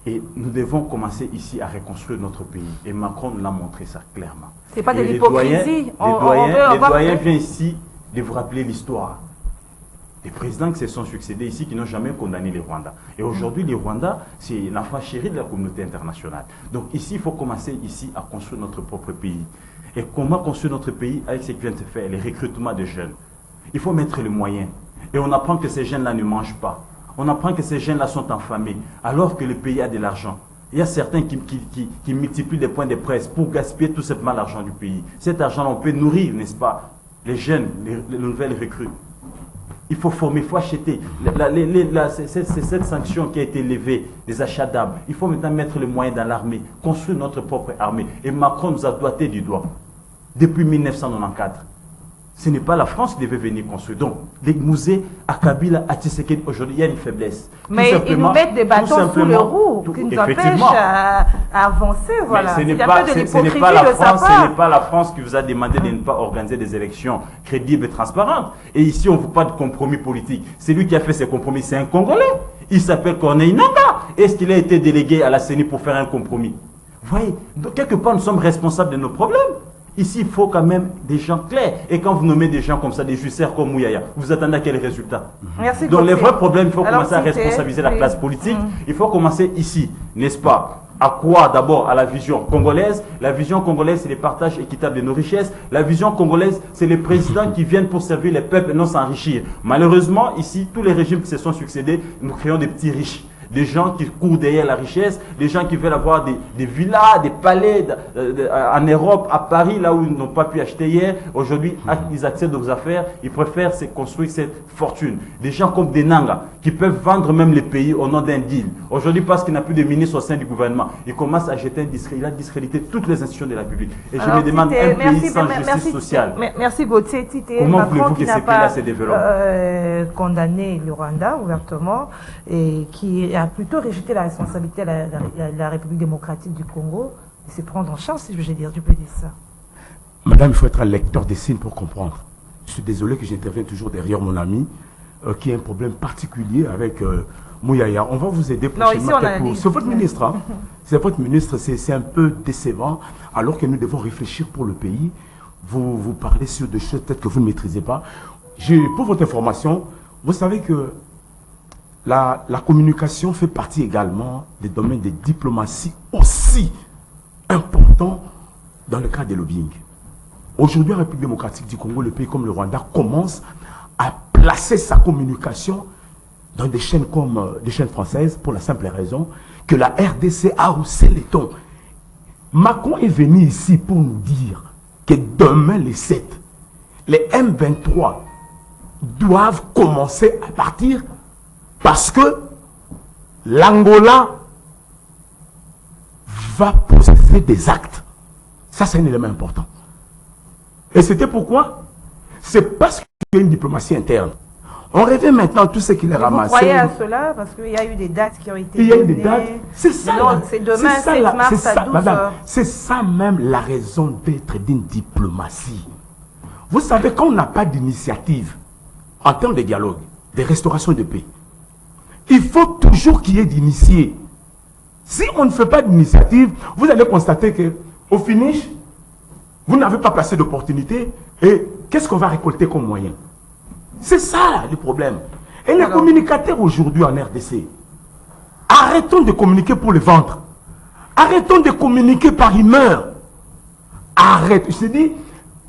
Et nous devons commencer ici à reconstruire notre pays. Et Macron nous l'a montré ça clairement.
C'est pas de l'hypocrisie.
Les doyens viennent ici de vous rappeler l'histoire. Les présidents qui se sont succédés ici, qui n'ont jamais condamné les Rwandais. Et aujourd'hui, les Rwandais, c'est l'enfant chéri de la communauté internationale. Donc ici, il faut commencer ici à construire notre propre pays. Et comment construire notre pays avec ce qui vient de se faire, les recrutements de jeunes. Il faut mettre les moyens. Et on apprend que ces jeunes-là ne mangent pas. On apprend que ces jeunes-là sont affamés, alors que le pays a de l'argent. Il y a certains qui multiplient les points de presse pour gaspiller tout simplement l'argent du pays. Cet argent, on peut nourrir, n'est-ce pas, les jeunes, les nouvelles recrues. Il faut former, il faut acheter. C'est cette sanction qui a été levée, les achats d'armes. Il faut maintenant mettre les moyens dans l'armée, construire notre propre armée. Et Macron nous a doigté du doigt, depuis 1994. Ce n'est pas la France qui devait venir construire. Donc, les musées à Kabila, à Tshisekedi, aujourd'hui, il y a une faiblesse.
Mais ils nous mettent des bâtons sous le roue qui nous empêchent à avancer. Voilà.
Ce n'est pas la France qui vous a demandé de ne pas organiser des élections crédibles et transparentes. Et ici, on ne veut pas de compromis politique. C'est lui qui a fait ces compromis, c'est un Congolais. Il s'appelle Corneille Nangaa. Est-ce qu'il a été délégué à la CENI pour faire un compromis? Vous voyez, donc, quelque part, nous sommes responsables de nos problèmes. Ici, il faut quand même des gens clairs. Et quand vous nommez des gens comme ça, des justiciers comme Mouyaya, vous attendez à quel résultat?
Merci.
Donc les vrais problèmes, il faut commencer à responsabiliser la classe politique. Il faut commencer ici, n'est-ce pas, À quoi? D'abord à la vision congolaise. La vision congolaise, c'est le partage équitable de nos richesses. La vision congolaise, c'est les présidents qui viennent pour servir les peuples et non s'enrichir. Malheureusement, ici, tous les régimes qui se sont succédés, nous créons des petits riches. Des gens qui courent derrière la richesse, des gens qui veulent avoir des villas, des palais en Europe, à Paris, là où ils n'ont pas pu acheter hier. Aujourd'hui, ils accèdent aux affaires, ils préfèrent se construire cette fortune. Des gens comme Denanga, qui peuvent vendre même les pays au nom d'un deal. Aujourd'hui, parce qu'il n'y a plus de ministre au sein du gouvernement, il commence à jeter il a discrédité toutes les institutions de la République. Et je me demande, un pays sans justice sociale.
Merci Gauthier. Tite,
comment voulez-vous que ces pays-là se développent?
Condamné le Rwanda ouvertement et qui a plutôt rejeté la responsabilité à la République démocratique du Congo de se prendre en charge, si je peux dire ça.
Madame, il faut être un lecteur des signes pour comprendre. Je suis désolé que j'intervienne toujours derrière mon ami qui a un problème particulier avec Mouyaya. On va vous aider prochainement. C'est votre ministre. Hein? C'est votre ministre, c'est un peu décevant alors que nous devons réfléchir pour le pays. Vous parlez sur des choses peut-être que vous ne maîtrisez pas. Pour votre information, vous savez que la communication fait partie également des domaines de diplomatie aussi importants dans le cadre des lobbying. Aujourd'hui, en République démocratique du Congo, le pays comme le Rwanda commence à placer sa communication dans des chaînes comme des chaînes françaises pour la simple raison que la RDC a haussé les tons. Macron est venu ici pour nous dire que demain les 7, les M23 doivent commencer à partir parce que l'Angola va poser des actes. Ça, c'est un élément important. Et c'était pourquoi? C'est parce qu'il y a une diplomatie interne. On revient maintenant à tout ce qu'il a ramassé.
Vous croyez à cela? Parce qu'il y a eu des dates qui ont été
données. Il y a eu des dates. C'est ça.
C'est demain, 7 mars à 12 heures.
C'est ça même la raison d'être d'une diplomatie. Vous savez, quand on n'a pas d'initiative en termes de dialogue, de restauration de paix, il faut toujours qu'il y ait d'initiés. Si on ne fait pas d'initiative, vous allez constater qu'au finish, vous n'avez pas placé d'opportunité et qu'est-ce qu'on va récolter comme moyen? C'est ça le problème. Et les communicateurs aujourd'hui en RDC, arrêtons de communiquer pour le ventre. Arrêtons de communiquer par humeur. Arrête. Je te dis,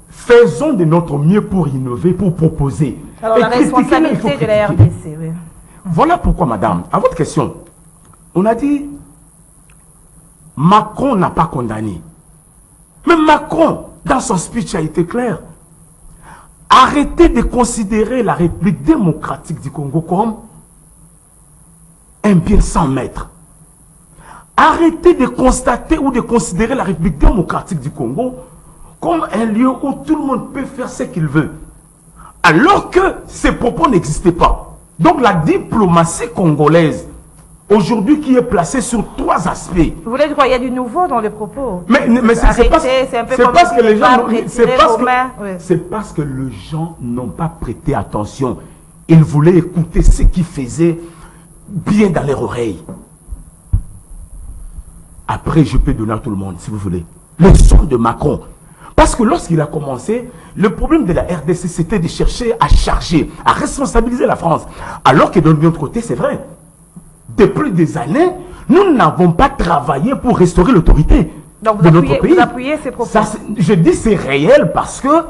faisons de notre mieux pour innover, pour proposer.
Alors, la responsabilité de la RDC, oui.
Voilà pourquoi, madame, à votre question, on a dit, Macron n'a pas condamné. Mais Macron, dans son speech, a été clair. Arrêtez de considérer la République démocratique du Congo comme un bien sans maître. Arrêtez de constater ou de considérer la République démocratique du Congo comme un lieu où tout le monde peut faire ce qu'il veut. Alors que ces propos n'existaient pas. Donc la diplomatie congolaise, aujourd'hui qui est placée sur 3 aspects.
Vous voulez dire qu'il y a du nouveau dans les propos?
Mais c'est parce que les gens... C'est parce que les gens n'ont pas prêté attention. Ils voulaient écouter ce qui faisait bien dans leurs oreilles. Après, je peux donner à tout le monde, si vous voulez. Le son de Macron. Parce que lorsqu'il a commencé, le problème de la RDC, c'était de chercher à charger, à responsabiliser la France. Alors que de l'autre côté, c'est vrai. Depuis des années, nous n'avons pas travaillé pour restaurer l'autorité de notre pays.
Vous appuyez ces propos.
Je dis c'est réel parce que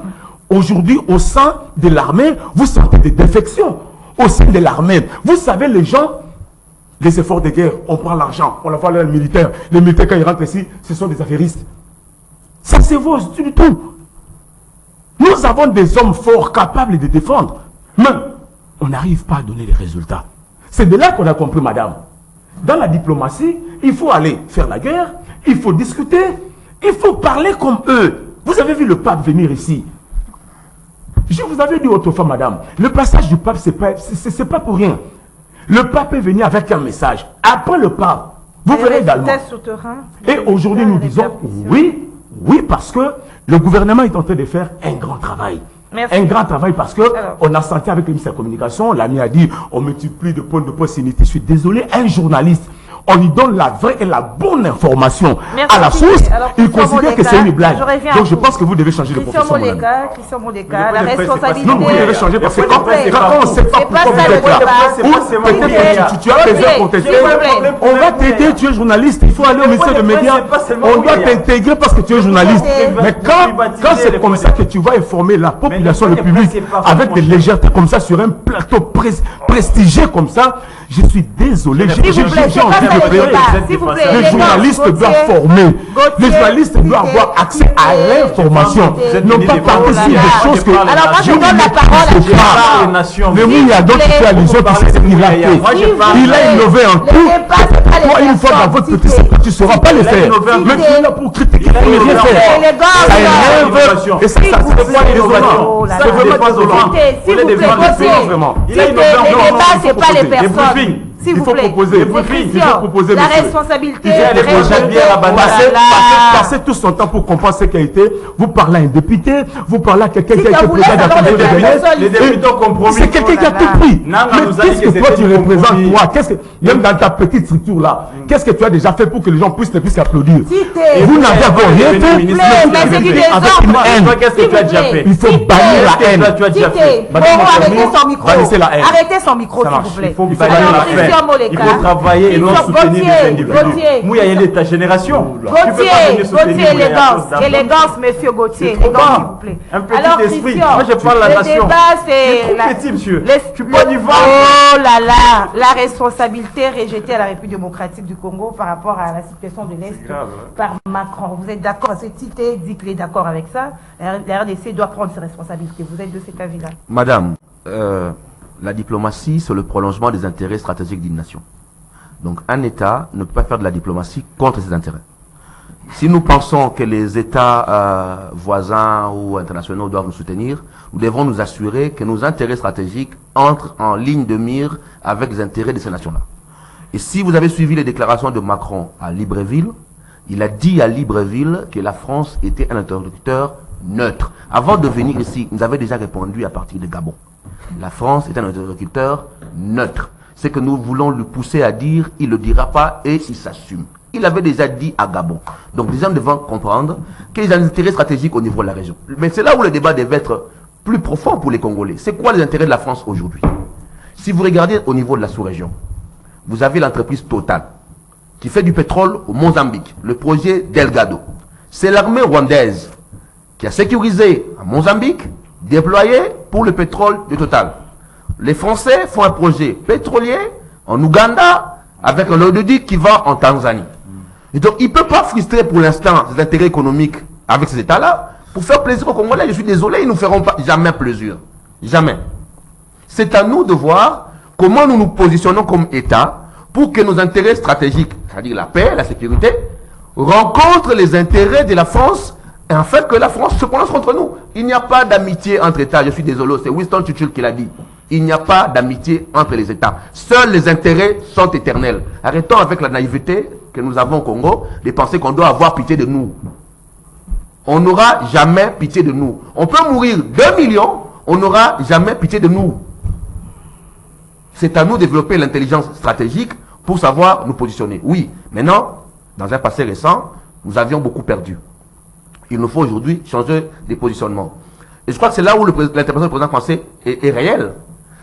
aujourd'hui, au sein de l'armée, vous sentez des défections. Au sein de l'armée, vous savez, les gens, les efforts de guerre, on prend l'argent, on l'envoie à les militaires. Les militaires, quand ils rentrent ici, ce sont des affairistes. Ça se vaut du tout. Nous avons des hommes forts, capables de défendre. Mais on n'arrive pas à donner les résultats. C'est de là qu'on a compris, madame. Dans la diplomatie, il faut aller faire la guerre, il faut discuter, il faut parler comme eux. Vous avez vu le pape venir ici. Je vous avais dit autrefois, madame, le passage du pape, c'est pas pour rien. Le pape est venu avec un message. Après le pape, vous verrez également. Et aujourd'hui, nous disons oui, parce que le gouvernement est en train de faire un grand travail.
Merci.
Un grand travail parce que on a senti avec le ministère de la Communication, l'ami a dit, on multiplie de points de poste inutiles. Je suis désolé, un journaliste, on lui donne la vraie et la bonne information.
Merci,
à la source,
alors,
il
Christian
considère que c'est une blague.
je reviens à
Donc je
vous.
pense que vous devez changer de
Christian
profession, mon ami.
Christian Moleka, la responsabilité.
Non, vous devez changer parce que quand on ne sait pas
C'est pas
pourquoi vous
ça le
êtes là,
débat.
ou peut-être tu as raison à contester, on va t'aider, tu es journaliste, il faut aller au ministère des médias, on doit t'intégrer parce que tu es journaliste. Mais quand c'est comme ça que tu vas informer la population, le public, avec des légèretés comme ça, sur un plateau prestigieux comme ça, je suis désolé, j'ai envie de pleurer. Le journaliste doit former, le journaliste doit avoir accès à l'information, non pas partir des choses que...
Alors moi je donne la parole à
mais oui, il y a d'autres qui a les autres, il a fait. Il a innové en tout. Toi, une fois dans votre petit secret, tu ne sauras pas le faire. Mais tu es là pour critiquer, pour ne rien faire. Ça énerve. Et ça, c'est pas l'innovation. C'est vraiment
les débats, c'est pas les personnes. S'il vous plaît,
proposer,
la responsabilité.
Passer tout son temps pour comprendre ce qui a été. Vous parlez à un député, vous parlez à quelqu'un qui a été président d'Assemblée de jeunesse.
Les députés ont compromis.
C'est quelqu'un qui a tout pris. Mais qu'est-ce que toi tu représentes, toi? Même dans ta petite structure là, qu'est-ce que tu as déjà fait pour que les gens puissent applaudir? Vous n'avez encore rien fait. Avec une haine.
Qu'est-ce que tu as déjà fait?
Il faut bannir la haine.
Arrêtez son micro, s'il vous plaît.
Il faut bannir la haine. Il faut travailler et non soutenir les individus. Mouya, il est ta génération.
Élégance, monsieur Gauthier. Élégance, s'il vous plaît.
Un petit esprit. Moi, je parle la nation.
Le débat, c'est...
trop petit, monsieur. Tu peux pas du vent.
Oh là là, la responsabilité rejetée à la République démocratique du Congo par rapport à la situation de l'Est par Macron. Vous êtes d'accord? Tite dit qu'il est d'accord avec ça. La RDC doit prendre ses responsabilités. Vous êtes de cet avis-là?
Madame, la diplomatie, c'est le prolongement des intérêts stratégiques d'une nation. Donc, un État ne peut pas faire de la diplomatie contre ses intérêts. Si nous pensons que les États voisins ou internationaux doivent nous soutenir, nous devons nous assurer que nos intérêts stratégiques entrent en ligne de mire avec les intérêts de ces nations-là. Et si vous avez suivi les déclarations de Macron à Libreville, il a dit à Libreville que la France était un interlocuteur neutre. Avant de venir ici, nous avait déjà répondu à partir de Gabon. La France est un interlocuteur neutre. Ce que nous voulons le pousser à dire, il ne le dira pas et il s'assume. Il avait déjà dit à Gabon. Donc les gens devront comprendre qu'il y a des intérêts stratégiques au niveau de la région. Mais c'est là où le débat devait être plus profond pour les Congolais. C'est quoi les intérêts de la France aujourd'hui? Si vous regardez au niveau de la sous-région, vous avez l'entreprise Total qui fait du pétrole au Mozambique, le projet Delgado. C'est l'armée rwandaise qui a sécurisé à Mozambique, déployé pour le pétrole de Total. Les Français font un projet pétrolier en Ouganda avec un oléoduc qui va en Tanzanie. Et donc, il ne peut pas frustrer pour l'instant ses intérêts économiques avec ces États-là pour faire plaisir aux Congolais. Je suis désolé, ils ne nous feront pas jamais plaisir. Jamais. C'est à nous de voir comment nous nous positionnons comme État pour que nos intérêts stratégiques, c'est-à-dire la paix, la sécurité, rencontrent les intérêts de la France et en fait que la France se prononce contre nous. Il n'y a pas d'amitié entre États. Je suis désolé, c'est Winston Churchill qui l'a dit. Il n'y a pas d'amitié entre les États. Seuls les intérêts sont éternels. Arrêtons avec la naïveté que nous avons au Congo de penser qu'on doit avoir pitié de nous. On n'aura jamais pitié de nous. On peut mourir 2 millions, on n'aura jamais pitié de nous. C'est à nous de développer l'intelligence stratégique pour savoir nous positionner. Oui, maintenant, dans un passé récent, nous avions beaucoup perdu. Il nous faut aujourd'hui changer des positionnements. Et je crois que c'est là où l'intervention du président français est réelle.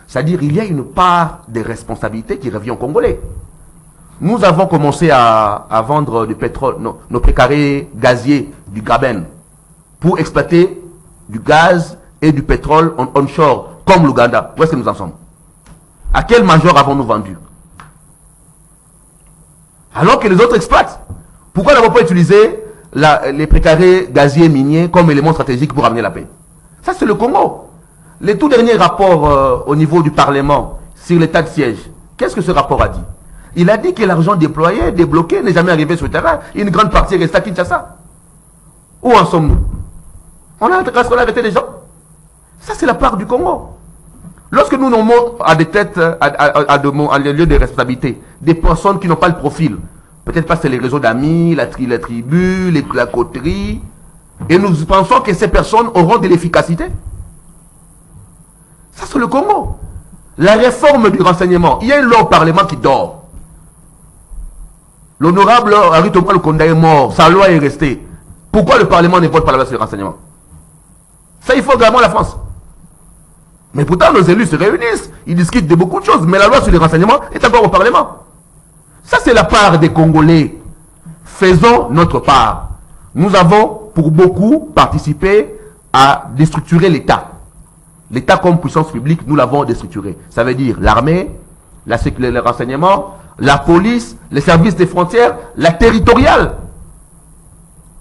C'est-à-dire il y a une part des responsabilités qui revient aux Congolais. Nous avons commencé à vendre du pétrole, nos précarés gaziers du Graben, pour exploiter du gaz et du pétrole en onshore, comme l'Ouganda. Où est-ce que nous en sommes? À quel major avons-nous vendu? Alors que les autres exploitent. Pourquoi n'avons-nous pas utilisé les précarés gaziers miniers comme élément stratégique pour amener la paix? Ça, c'est le Congo. Les tout derniers rapports au niveau du Parlement sur l'état de siège, qu'est-ce que ce rapport a dit? Il a dit que l'argent déployé, débloqué, n'est jamais arrivé sur le terrain. Une grande partie est restée à Kinshasa. Où en sommes-nous? On a arrêté les gens. Ça, c'est la part du Congo. Lorsque nous nommons à des têtes, à des lieux de responsabilité, des personnes qui n'ont pas le profil, peut-être pas c'est les réseaux d'amis, la tribu, la coterie, et nous pensons que ces personnes auront de l'efficacité. Ça, c'est le Congo. La réforme du renseignement. Il y a une loi au Parlement qui dort. L'honorable Henri Thomas Lukonda est mort, sa loi est restée. Pourquoi le Parlement ne vote pas la loi sur les renseignements? Ça, il faut vraiment la France. Mais pourtant, nos élus se réunissent, ils discutent de beaucoup de choses, mais la loi sur les renseignements est encore au Parlement. Ça, c'est la part des Congolais. Faisons notre part. Nous avons, pour beaucoup, participé à déstructurer l'État. L'État comme puissance publique, nous l'avons déstructuré. Ça veut dire l'armée, les renseignements, la police, les services des frontières, la territoriale.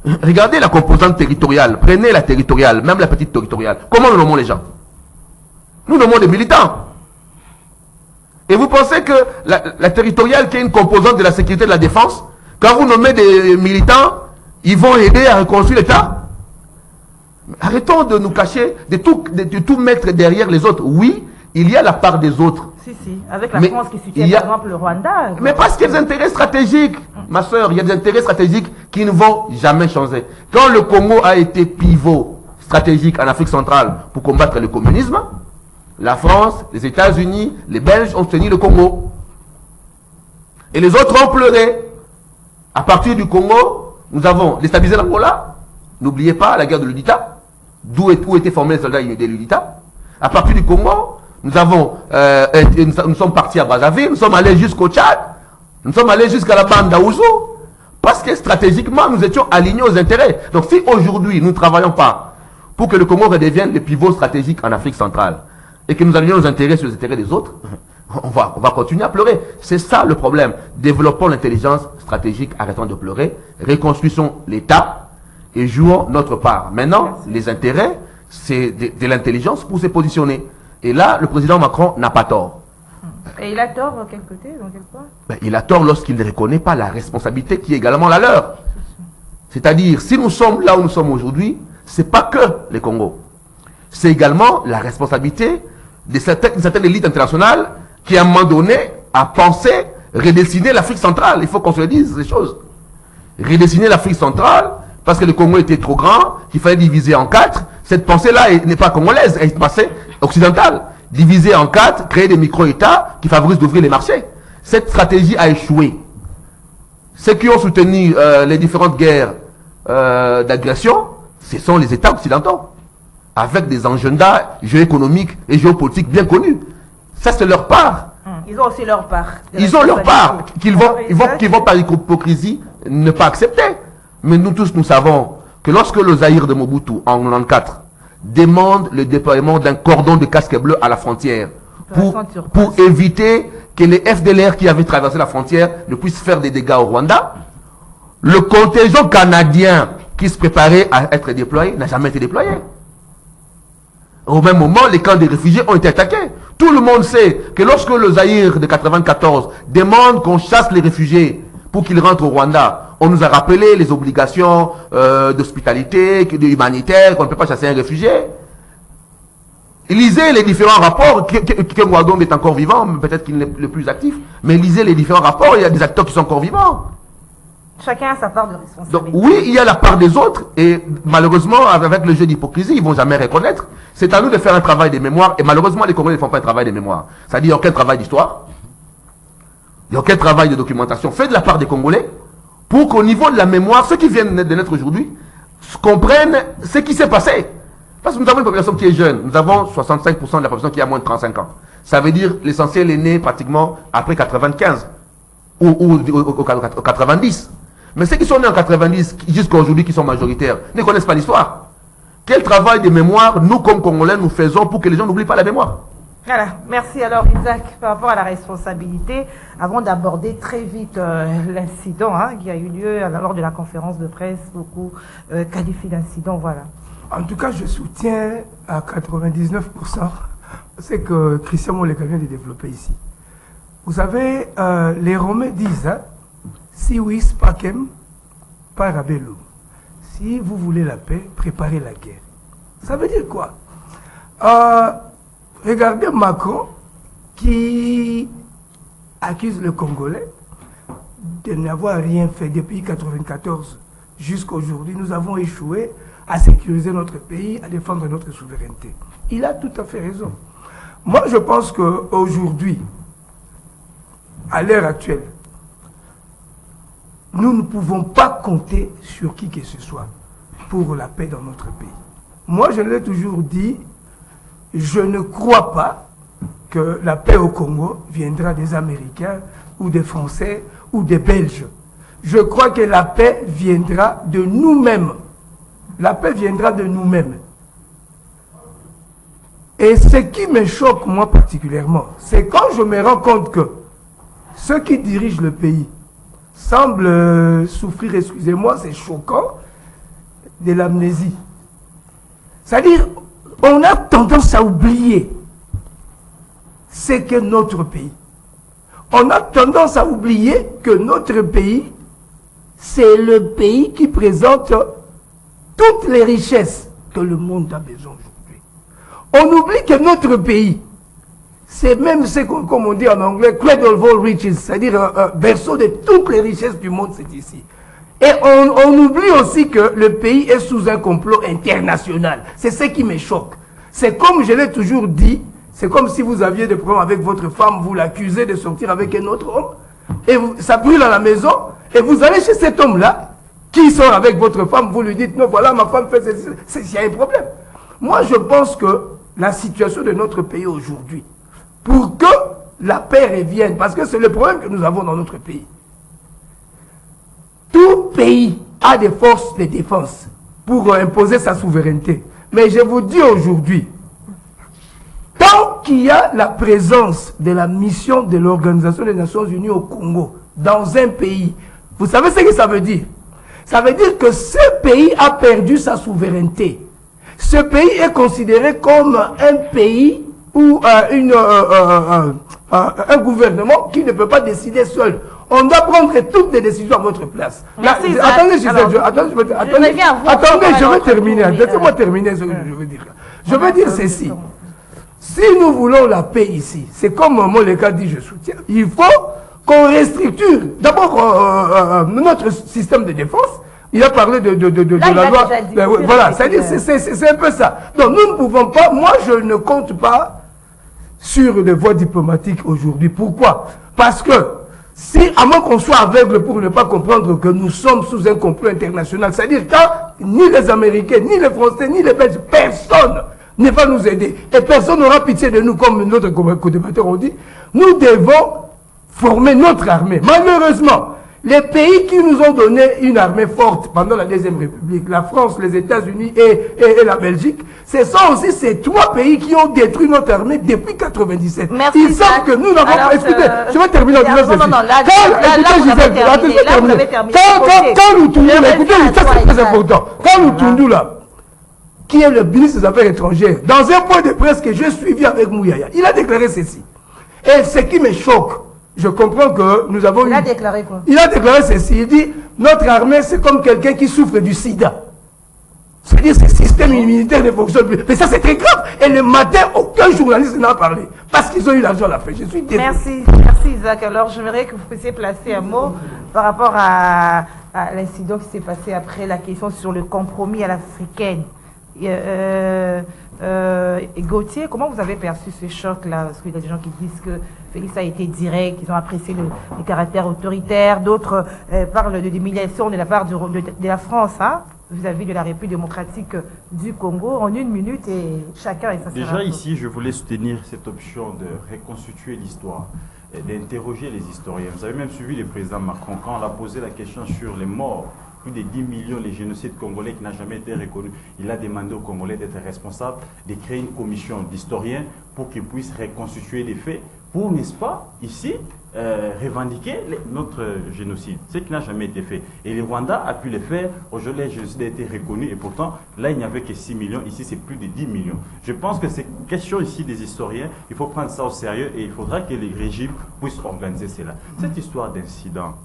Regardez la composante territoriale. Prenez la territoriale, même la petite territoriale. Comment nous nommons les gens? Nous nommons des militants. Et vous pensez que la territoriale, qui est une composante de la sécurité et de la défense, quand vous nommez des militants, ils vont aider à reconstruire l'État? Arrêtons de nous cacher, de tout mettre derrière les autres. Oui, il y a la part des autres.
Si, avec la France qui soutient par exemple le Rwanda.
Mais parce qu'il y a des intérêts stratégiques, ma soeur, il y a des intérêts stratégiques qui ne vont jamais changer. Quand le Congo a été pivot stratégique en Afrique centrale pour combattre le communisme, la France, les États-Unis, les Belges ont tenu le Congo. Et les autres ont pleuré. À partir du Congo, nous avons déstabilisé l'Angola. N'oubliez pas la guerre de l'UDITA, où étaient formés les soldats de l'UDITA. À partir du Congo, nous sommes partis à Brazzaville, nous sommes allés jusqu'au Tchad, nous sommes allés jusqu'à la bande d'Aouzou, parce que stratégiquement, nous étions alignés aux intérêts. Donc si aujourd'hui, nous ne travaillons pas pour que le Congo redevienne le pivot stratégique en Afrique centrale, et que nous alignions nos intérêts sur les intérêts des autres, on va continuer à pleurer. C'est ça le problème. Développons l'intelligence stratégique, arrêtons de pleurer, reconstruisons l'État et jouons notre part. Maintenant, les intérêts, c'est de l'intelligence pour se positionner. Et là, le président Macron n'a pas tort.
Et il a tort dans quel côté, dans quel point?
Il a tort lorsqu'il ne reconnaît pas la responsabilité qui est également la leur. C'est-à-dire, si nous sommes là où nous sommes aujourd'hui, ce n'est pas que les Congos. C'est également la responsabilité de certaines élites internationales qui, à un moment donné, a pensé redessiner l'Afrique centrale. Il faut qu'on se dise ces choses. Redessiner l'Afrique centrale, parce que le Congo était trop grand, qu'il fallait diviser en 4. Cette pensée-là n'est pas congolaise, elle est passée occidentale. Diviser en 4, créer des micro-États qui favorisent d'ouvrir les marchés. Cette stratégie a échoué. Ceux qui ont soutenu les différentes guerres d'agression, ce sont les États occidentaux, avec des agendas géoéconomiques et géopolitiques bien connus. Ça, c'est leur part.
Ils ont aussi leur part.
Ils ont leur part, qu'ils vont par hypocrisie ne pas accepter. Mais nous tous, nous savons que lorsque le Zaïre de Mobutu, en 1994, demande le déploiement d'un cordon de casque bleu à la frontière pour éviter que les FDLR qui avaient traversé la frontière ne puissent faire des dégâts au Rwanda, le contingent canadien qui se préparait à être déployé n'a jamais été déployé. Au même moment, les camps des réfugiés ont été attaqués. Tout le monde sait que lorsque le Zaïre de 1994 demande qu'on chasse les réfugiés pour qu'ils rentrent au Rwanda, on nous a rappelé les obligations d'hospitalité, humanitaire, qu'on ne peut pas chasser un réfugié. Lisez les différents rapports. Que Ouadonde est encore vivant, peut-être qu'il n'est le plus actif, mais lisez les différents rapports, il y a des acteurs qui sont encore vivants.
Chacun a sa part de responsabilité.
Donc oui, il y a la part des autres, et malheureusement, avec le jeu d'hypocrisie, ils ne vont jamais reconnaître. C'est à nous de faire un travail de mémoire, et malheureusement, les Congolais ne font pas un travail de mémoire. C'est-à-dire, il n'y a aucun travail d'histoire, il n'y a aucun travail de documentation fait de la part des Congolais, pour qu'au niveau de la mémoire, ceux qui viennent de naître aujourd'hui comprennent ce qui s'est passé. Parce que nous avons une population qui est jeune. Nous avons 65% de la population qui a moins de 35 ans. Ça veut dire l'essentiel est né pratiquement après 95 ou 90. Mais ceux qui sont nés en 90 jusqu'à aujourd'hui, qui sont majoritaires, ne connaissent pas l'histoire. Quel travail de mémoire, nous comme Congolais, nous faisons pour que les gens n'oublient pas la mémoire?
Voilà, merci alors Isaac par rapport à la responsabilité. Avant d'aborder très vite l'incident qui a eu lieu lors de la conférence de presse, beaucoup qualifient d'incident, voilà.
En tout cas, je soutiens à 99% ce que Christian Moleka vient de développer ici. Vous savez, les Romains disent, si vis pacem parabellum, si vous voulez la paix, préparez la guerre. Ça veut dire quoi? Regardez Macron qui accuse le Congolais de n'avoir rien fait depuis 1994 jusqu'à aujourd'hui. Nous avons échoué à sécuriser notre pays, à défendre notre souveraineté. Il a tout à fait raison. Moi, je pense qu'aujourd'hui, à l'heure actuelle, nous ne pouvons pas compter sur qui que ce soit pour la paix dans notre pays. Moi, je l'ai toujours dit, je ne crois pas que la paix au Congo viendra des Américains ou des Français ou des Belges. Je crois que la paix viendra de nous-mêmes. La paix viendra de nous-mêmes. Et ce qui me choque, moi particulièrement, c'est quand je me rends compte que ceux qui dirigent le pays semblent souffrir, excusez-moi, c'est choquant, de l'amnésie. C'est-à-dire, on a tendance à oublier ce que notre pays. On a tendance à oublier que notre pays, c'est le pays qui présente toutes les richesses que le monde a besoin aujourd'hui. On oublie que notre pays, c'est même ce qu'on, comme on dit en anglais, cradle of all riches, c'est-à-dire berceau de toutes les richesses du monde, c'est ici. Et on oublie aussi que le pays est sous un complot international. C'est ce qui me choque. C'est comme je l'ai toujours dit, c'est comme si vous aviez des problèmes avec votre femme, vous l'accusez de sortir avec un autre homme, et ça brûle à la maison, et vous allez chez cet homme-là, qui sort avec votre femme, vous lui dites, non, voilà, ma femme fait ceci, il y a un problème. Moi, je pense que la situation de notre pays aujourd'hui, pour que la paix revienne, parce que c'est le problème que nous avons dans notre pays, tout pays a des forces de défense pour imposer sa souveraineté. Mais je vous dis aujourd'hui, tant qu'il y a la présence de la mission de l'Organisation des Nations Unies au Congo, dans un pays, vous savez ce que ça veut dire? Ça veut dire que ce pays a perdu sa souveraineté. Ce pays est considéré comme un pays ou un gouvernement qui ne peut pas décider seul. On doit prendre toutes les décisions à votre place.
Merci,
Attendez, je vais terminer. Laissez-moi terminer ce que je veux dire. Je veux dire ceci. Si nous voulons la paix ici, c'est comme Moleka dit, je soutiens, il faut qu'on restructure d'abord notre système de défense. Il a parlé de la loi. Voilà, c'est un peu ça. Donc nous ne pouvons pas, moi je ne compte pas sur les voies diplomatiques aujourd'hui. Pourquoi? Parce que si, à moins qu'on soit aveugle pour ne pas comprendre que nous sommes sous un complot international, c'est-à-dire quand ni les Américains, ni les Français, ni les Belges, personne ne va nous aider. Et personne n'aura pitié de nous, comme notre co-débatteur ont dit. Nous devons former notre armée. Malheureusement, les pays qui nous ont donné une armée forte pendant la Deuxième République, la France, les États-Unis et la Belgique, ce sont aussi ces trois pays qui ont détruit notre armée depuis 1997.
Merci,
ils savent que nous n'avons pas... Écoutez, je vais terminer en disant ceci. Quand nous tournons, écoutez, ça c'est très important. Quand nous tournons là, qui est le ministre des Affaires étrangères, dans un point de presse que j'ai suivi avec Mouyaya, il a déclaré ceci. Et ce qui me choque, je comprends que nous avons...
Il a déclaré quoi?
Il a déclaré ceci. Il dit, notre armée, c'est comme quelqu'un qui souffre du sida. C'est-à-dire que ce système immunitaire ne fonctionne plus. Mais ça, c'est très grave. Et le matin, aucun journaliste n'en a parlé. Parce qu'ils ont eu l'argent à la fin. Je suis désolé.
Merci Isaac. Alors, j'aimerais que vous puissiez placer un mot par rapport à l'incident qui s'est passé après la question sur le compromis à l'africaine. Gauthier, comment vous avez perçu ce choc-là? Parce qu'il y a des gens qui disent que Félix a été direct, ils ont apprécié le caractère autoritaire, d'autres parlent de l'humiliation de la part de la France, hein, vis-à-vis de la République démocratique du Congo. En une minute, et chacun est
Déjà ici, je voulais soutenir cette option de reconstituer l'histoire, d'interroger les historiens. Vous avez même suivi le président Macron quand on a posé la question sur les morts. Plus de 10 millions les génocides congolais qui n'a jamais été reconnu. Il a demandé aux Congolais d'être responsables, de créer une commission d'historiens pour qu'ils puissent reconstituer les faits, pour, n'est-ce pas, ici, revendiquer notre génocide, ce qui n'a jamais été fait. Et le Rwanda a pu le faire. Aujourd'hui, le génocide a été reconnu et pourtant, là, il n'y avait que 6 millions. Ici, c'est plus de 10 millions. Je pense que c'est question ici des historiens. Il faut prendre ça au sérieux et il faudra que les régimes puissent organiser cela. Cette histoire d'incident,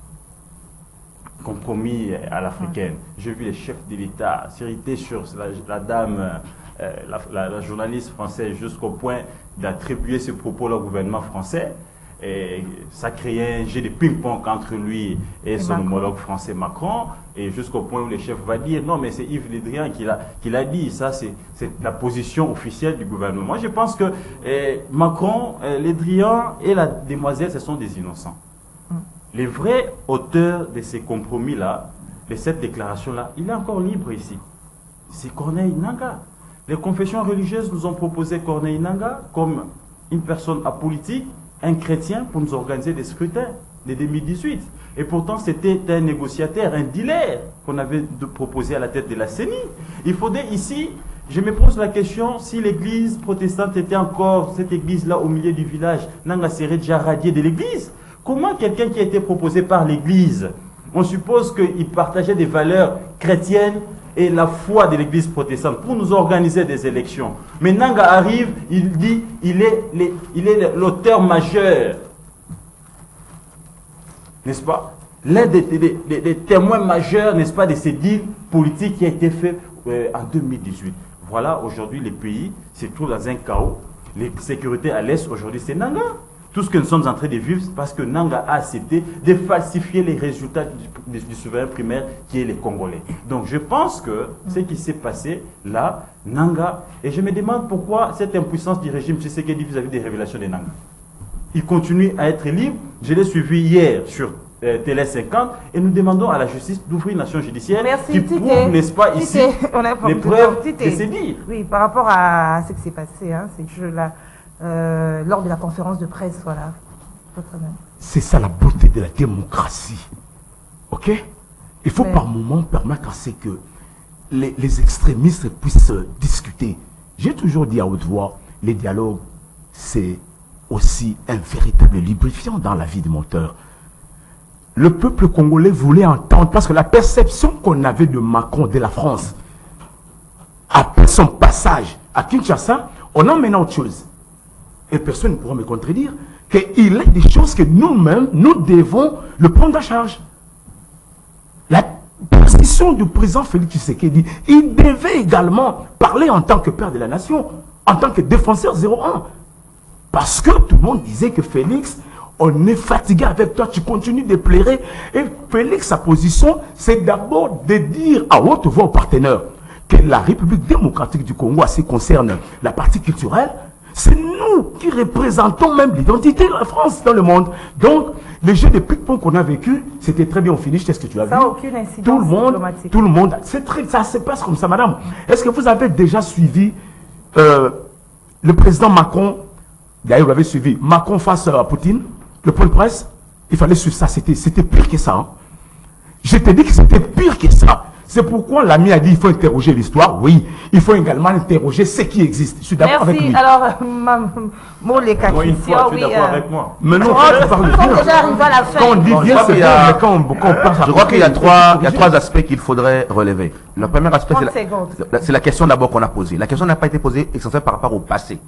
compromis à l'africaine. J'ai vu les chefs de l'État s'irriter sur la dame, la journaliste française, jusqu'au point d'attribuer ce propos au gouvernement français. Et ça créait un jeu de ping-pong entre lui et son homologue français Macron, et jusqu'au point où le chef va dire non mais c'est Yves Le Drian qui l'a dit, ça c'est la position officielle du gouvernement. Moi je pense que Macron, Le Drian et la demoiselle, ce sont des innocents. le vrai auteur de ces compromis-là, de cette déclaration-là, il est encore libre ici. C'est Corneille Nangaa. Les confessions religieuses nous ont proposé Corneille Nangaa comme une personne apolitique, un chrétien, pour nous organiser des scrutins de 2018. Et pourtant, c'était un négociateur, un dealer qu'on avait proposé à la tête de la CENI. Il faudrait ici, je me pose la question, si l'église protestante était encore, cette église-là au milieu du village, Nangaa serait déjà radié de l'église. Comment quelqu'un qui a été proposé par l'église, on suppose qu'il partageait des valeurs chrétiennes et la foi de l'église protestante pour nous organiser des élections. Mais Nangaa arrive, il dit, il est l'auteur majeur. N'est-ce pas? L'un des témoins majeurs, n'est-ce pas, de ces deals politiques qui a été fait en 2018. Voilà, aujourd'hui, les pays se trouvent dans un chaos. Les sécurités à l'Est, aujourd'hui, c'est Nangaa. Tout ce que nous sommes en train de vivre, c'est parce que Nangaa a accepté de falsifier les résultats du souverain primaire qui est les Congolais. Donc je pense que ce qui s'est passé là, Nangaa, et je me demande pourquoi cette impuissance du régime Tshisekedi vis-à-vis des révélations de Nangaa. Il continue à être libre. Je l'ai suivi hier sur Télé 50 et nous demandons à la justice d'ouvrir une nation judiciaire qui prouve, n'est-ce pas, ici, les preuves de ces dires.
Oui, par rapport à ce qui s'est passé, hein, ces jeux-là. Lors de la conférence de presse, voilà.
C'est ça la beauté de la démocratie. Ok? Il faut par moment permettre à ce que les extrémistes puissent discuter. J'ai toujours dit à haute voix, les dialogues, c'est aussi un véritable lubrifiant dans la vie du moteur. Le peuple congolais voulait entendre, parce que la perception qu'on avait de Macron, de la France, après son passage à Kinshasa, on a maintenant autre chose. Et personne ne pourra me contredire qu'il y a des choses que nous-mêmes, nous devons le prendre en charge. La position du président Félix Tshisekedi, il devait également parler en tant que père de la nation, en tant que défenseur 01. Parce que tout le monde disait que Félix, on est fatigué avec toi, tu continues de pleurer. Et Félix, sa position, c'est d'abord de dire à haute voix aux partenaires que la République démocratique du Congo, à ce qui concerne la partie culturelle, c'est nous qui représentons même l'identité de la France dans le monde. Donc, le jeu de ping-pong qu'on a vécu, c'était très bien au finish. Est-ce que tu as vu?
Ça n'a aucune incidence diplomatique.
Tout le monde, ça se passe comme ça, madame. Est-ce que vous avez déjà suivi le président Macron? D'ailleurs, vous l'avez suivi. Macron face à Poutine, le point de presse. Il fallait suivre ça. C'était pire que ça. Hein. Je te dis que c'était pire que ça. C'est pourquoi l'ami a dit qu'il faut interroger l'histoire. Oui, il faut également interroger ce qui existe. Je suis d'accord avec lui.
Alors, Moleka
Christian, oui. D'accord avec moi.
Mais non,
déjà arrivé à la fin.
Quand on dit bien, c'est bien, mais quand on passe à...
Je crois qu'il y a trois aspects qu'il faudrait relever. Le premier aspect, c'est la question d'abord qu'on a posée. La question n'a pas été posée essentiellement par rapport au passé.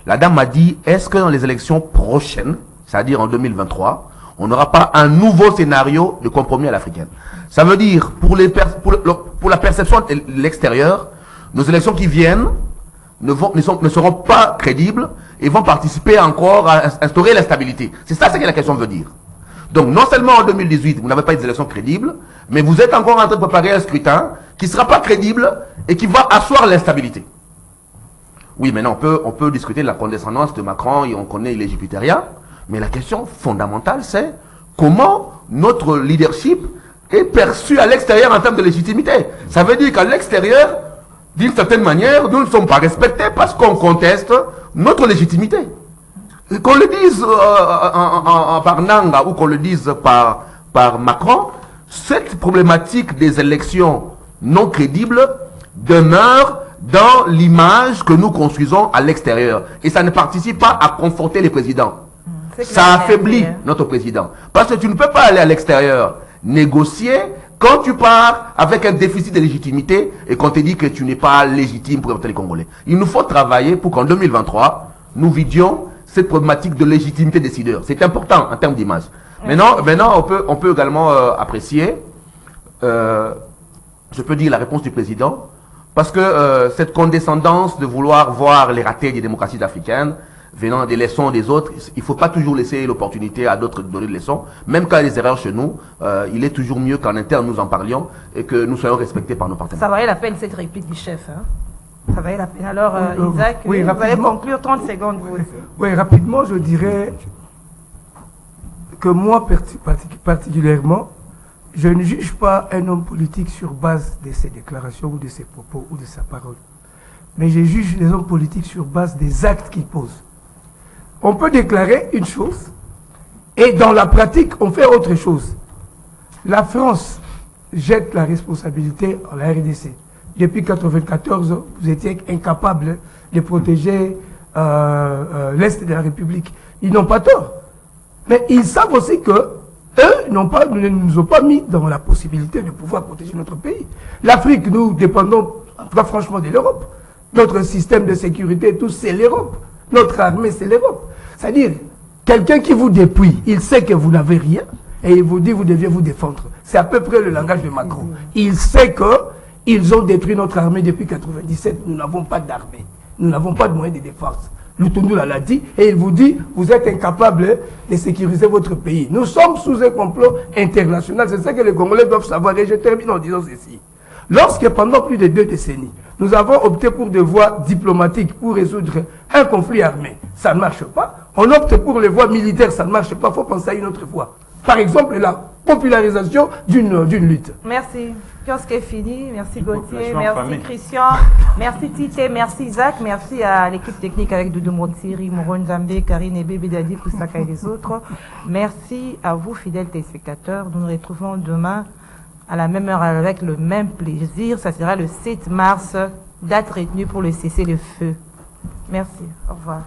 La dame m'a dit, est-ce que dans les élections prochaines, c'est-à-dire en 2023, on n'aura pas un nouveau scénario de compromis à l'africaine? Ça veut dire, pour la perception de l'extérieur, nos élections qui viennent ne seront pas crédibles et vont participer encore à instaurer l'instabilité. C'est ça ce que la question veut dire. Donc, non seulement en 2018, vous n'avez pas des élections crédibles, mais vous êtes encore en train de préparer un scrutin qui ne sera pas crédible et qui va asseoir l'instabilité. Oui, maintenant, on peut discuter de la condescendance de Macron et on connaît les jupitériens, mais la question fondamentale, c'est comment notre leadership est perçu à l'extérieur en termes de légitimité. Ça veut dire qu'à l'extérieur, d'une certaine manière, nous ne sommes pas respectés parce qu'on conteste notre légitimité. Qu'on le dise par Nangaa ou qu'on le dise par Macron, cette problématique des élections non crédibles demeure dans l'image que nous construisons à l'extérieur. Et ça ne participe pas à conforter les présidents. Ça affaiblit notre président. Parce que tu ne peux pas aller à l'extérieur négocier quand tu pars avec un déficit de légitimité et qu'on te dit que tu n'es pas légitime pour représenter les Congolais. Il nous faut travailler pour qu'en 2023, nous vidions cette problématique de légitimité décideur. C'est important en termes d'image. Maintenant, on peut également apprécier, je peux dire la réponse du président, parce que cette condescendance de vouloir voir les ratés des démocraties africaines, venant des leçons des autres, il ne faut pas toujours laisser l'opportunité à d'autres de donner des leçons. Même quand il y a des erreurs chez nous, il est toujours mieux qu'en interne nous en parlions et que nous soyons respectés par nos partenaires.
Ça valait la peine cette réplique du chef. Hein? Ça valait la peine. Alors, Isaac, vous allez conclure 30 secondes. Vous aussi.
Oui, rapidement, je dirais, que moi particulièrement, je ne juge pas un homme politique sur base de ses déclarations ou de ses propos ou de sa parole. Mais je juge les hommes politiques sur base des actes qu'ils posent. On peut déclarer une chose et dans la pratique, on fait autre chose. La France jette la responsabilité à la RDC. Depuis 1994, vous étiez incapable de protéger l'Est de la République. Ils n'ont pas tort. Mais ils savent aussi que eux ne nous ont pas mis dans la possibilité de pouvoir protéger notre pays. L'Afrique, nous dépendons, en tout cas franchement, de l'Europe. Notre système de sécurité, tout, c'est l'Europe. Notre armée, c'est l'Europe. C'est-à-dire, quelqu'un qui vous dépouille, il sait que vous n'avez rien, et il vous dit vous deviez vous défendre. C'est à peu près le langage de Macron. Il sait qu'ils ont détruit notre armée depuis 1997. Nous n'avons pas d'armée. Nous n'avons pas de moyens de défense. Lutundu l'a dit, et il vous dit, vous êtes incapable de sécuriser votre pays. Nous sommes sous un complot international. C'est ça que les Congolais doivent savoir. Et je termine en disant ceci. Lorsque pendant plus de 2 décennies, nous avons opté pour des voies diplomatiques pour résoudre un conflit armé, ça ne marche pas. On opte pour les voies militaires, ça ne marche pas. Il faut penser à une autre voie. Par exemple, la popularisation d'une lutte.
Merci. Kiosque est fini. Merci Gauthier.
Population
Merci
affamée.
Christian. Merci Tite. Merci Isaac. Merci à l'équipe technique avec Doudou Montiri, Moron Zambé, Karine et Bébé Dadi, Koussaka et les autres. Merci à vous, fidèles téléspectateurs. Nous nous retrouvons demain à la même heure avec le même plaisir. Ça sera le 7 mars, date retenue pour le cessez-le-feu. Merci. Au revoir.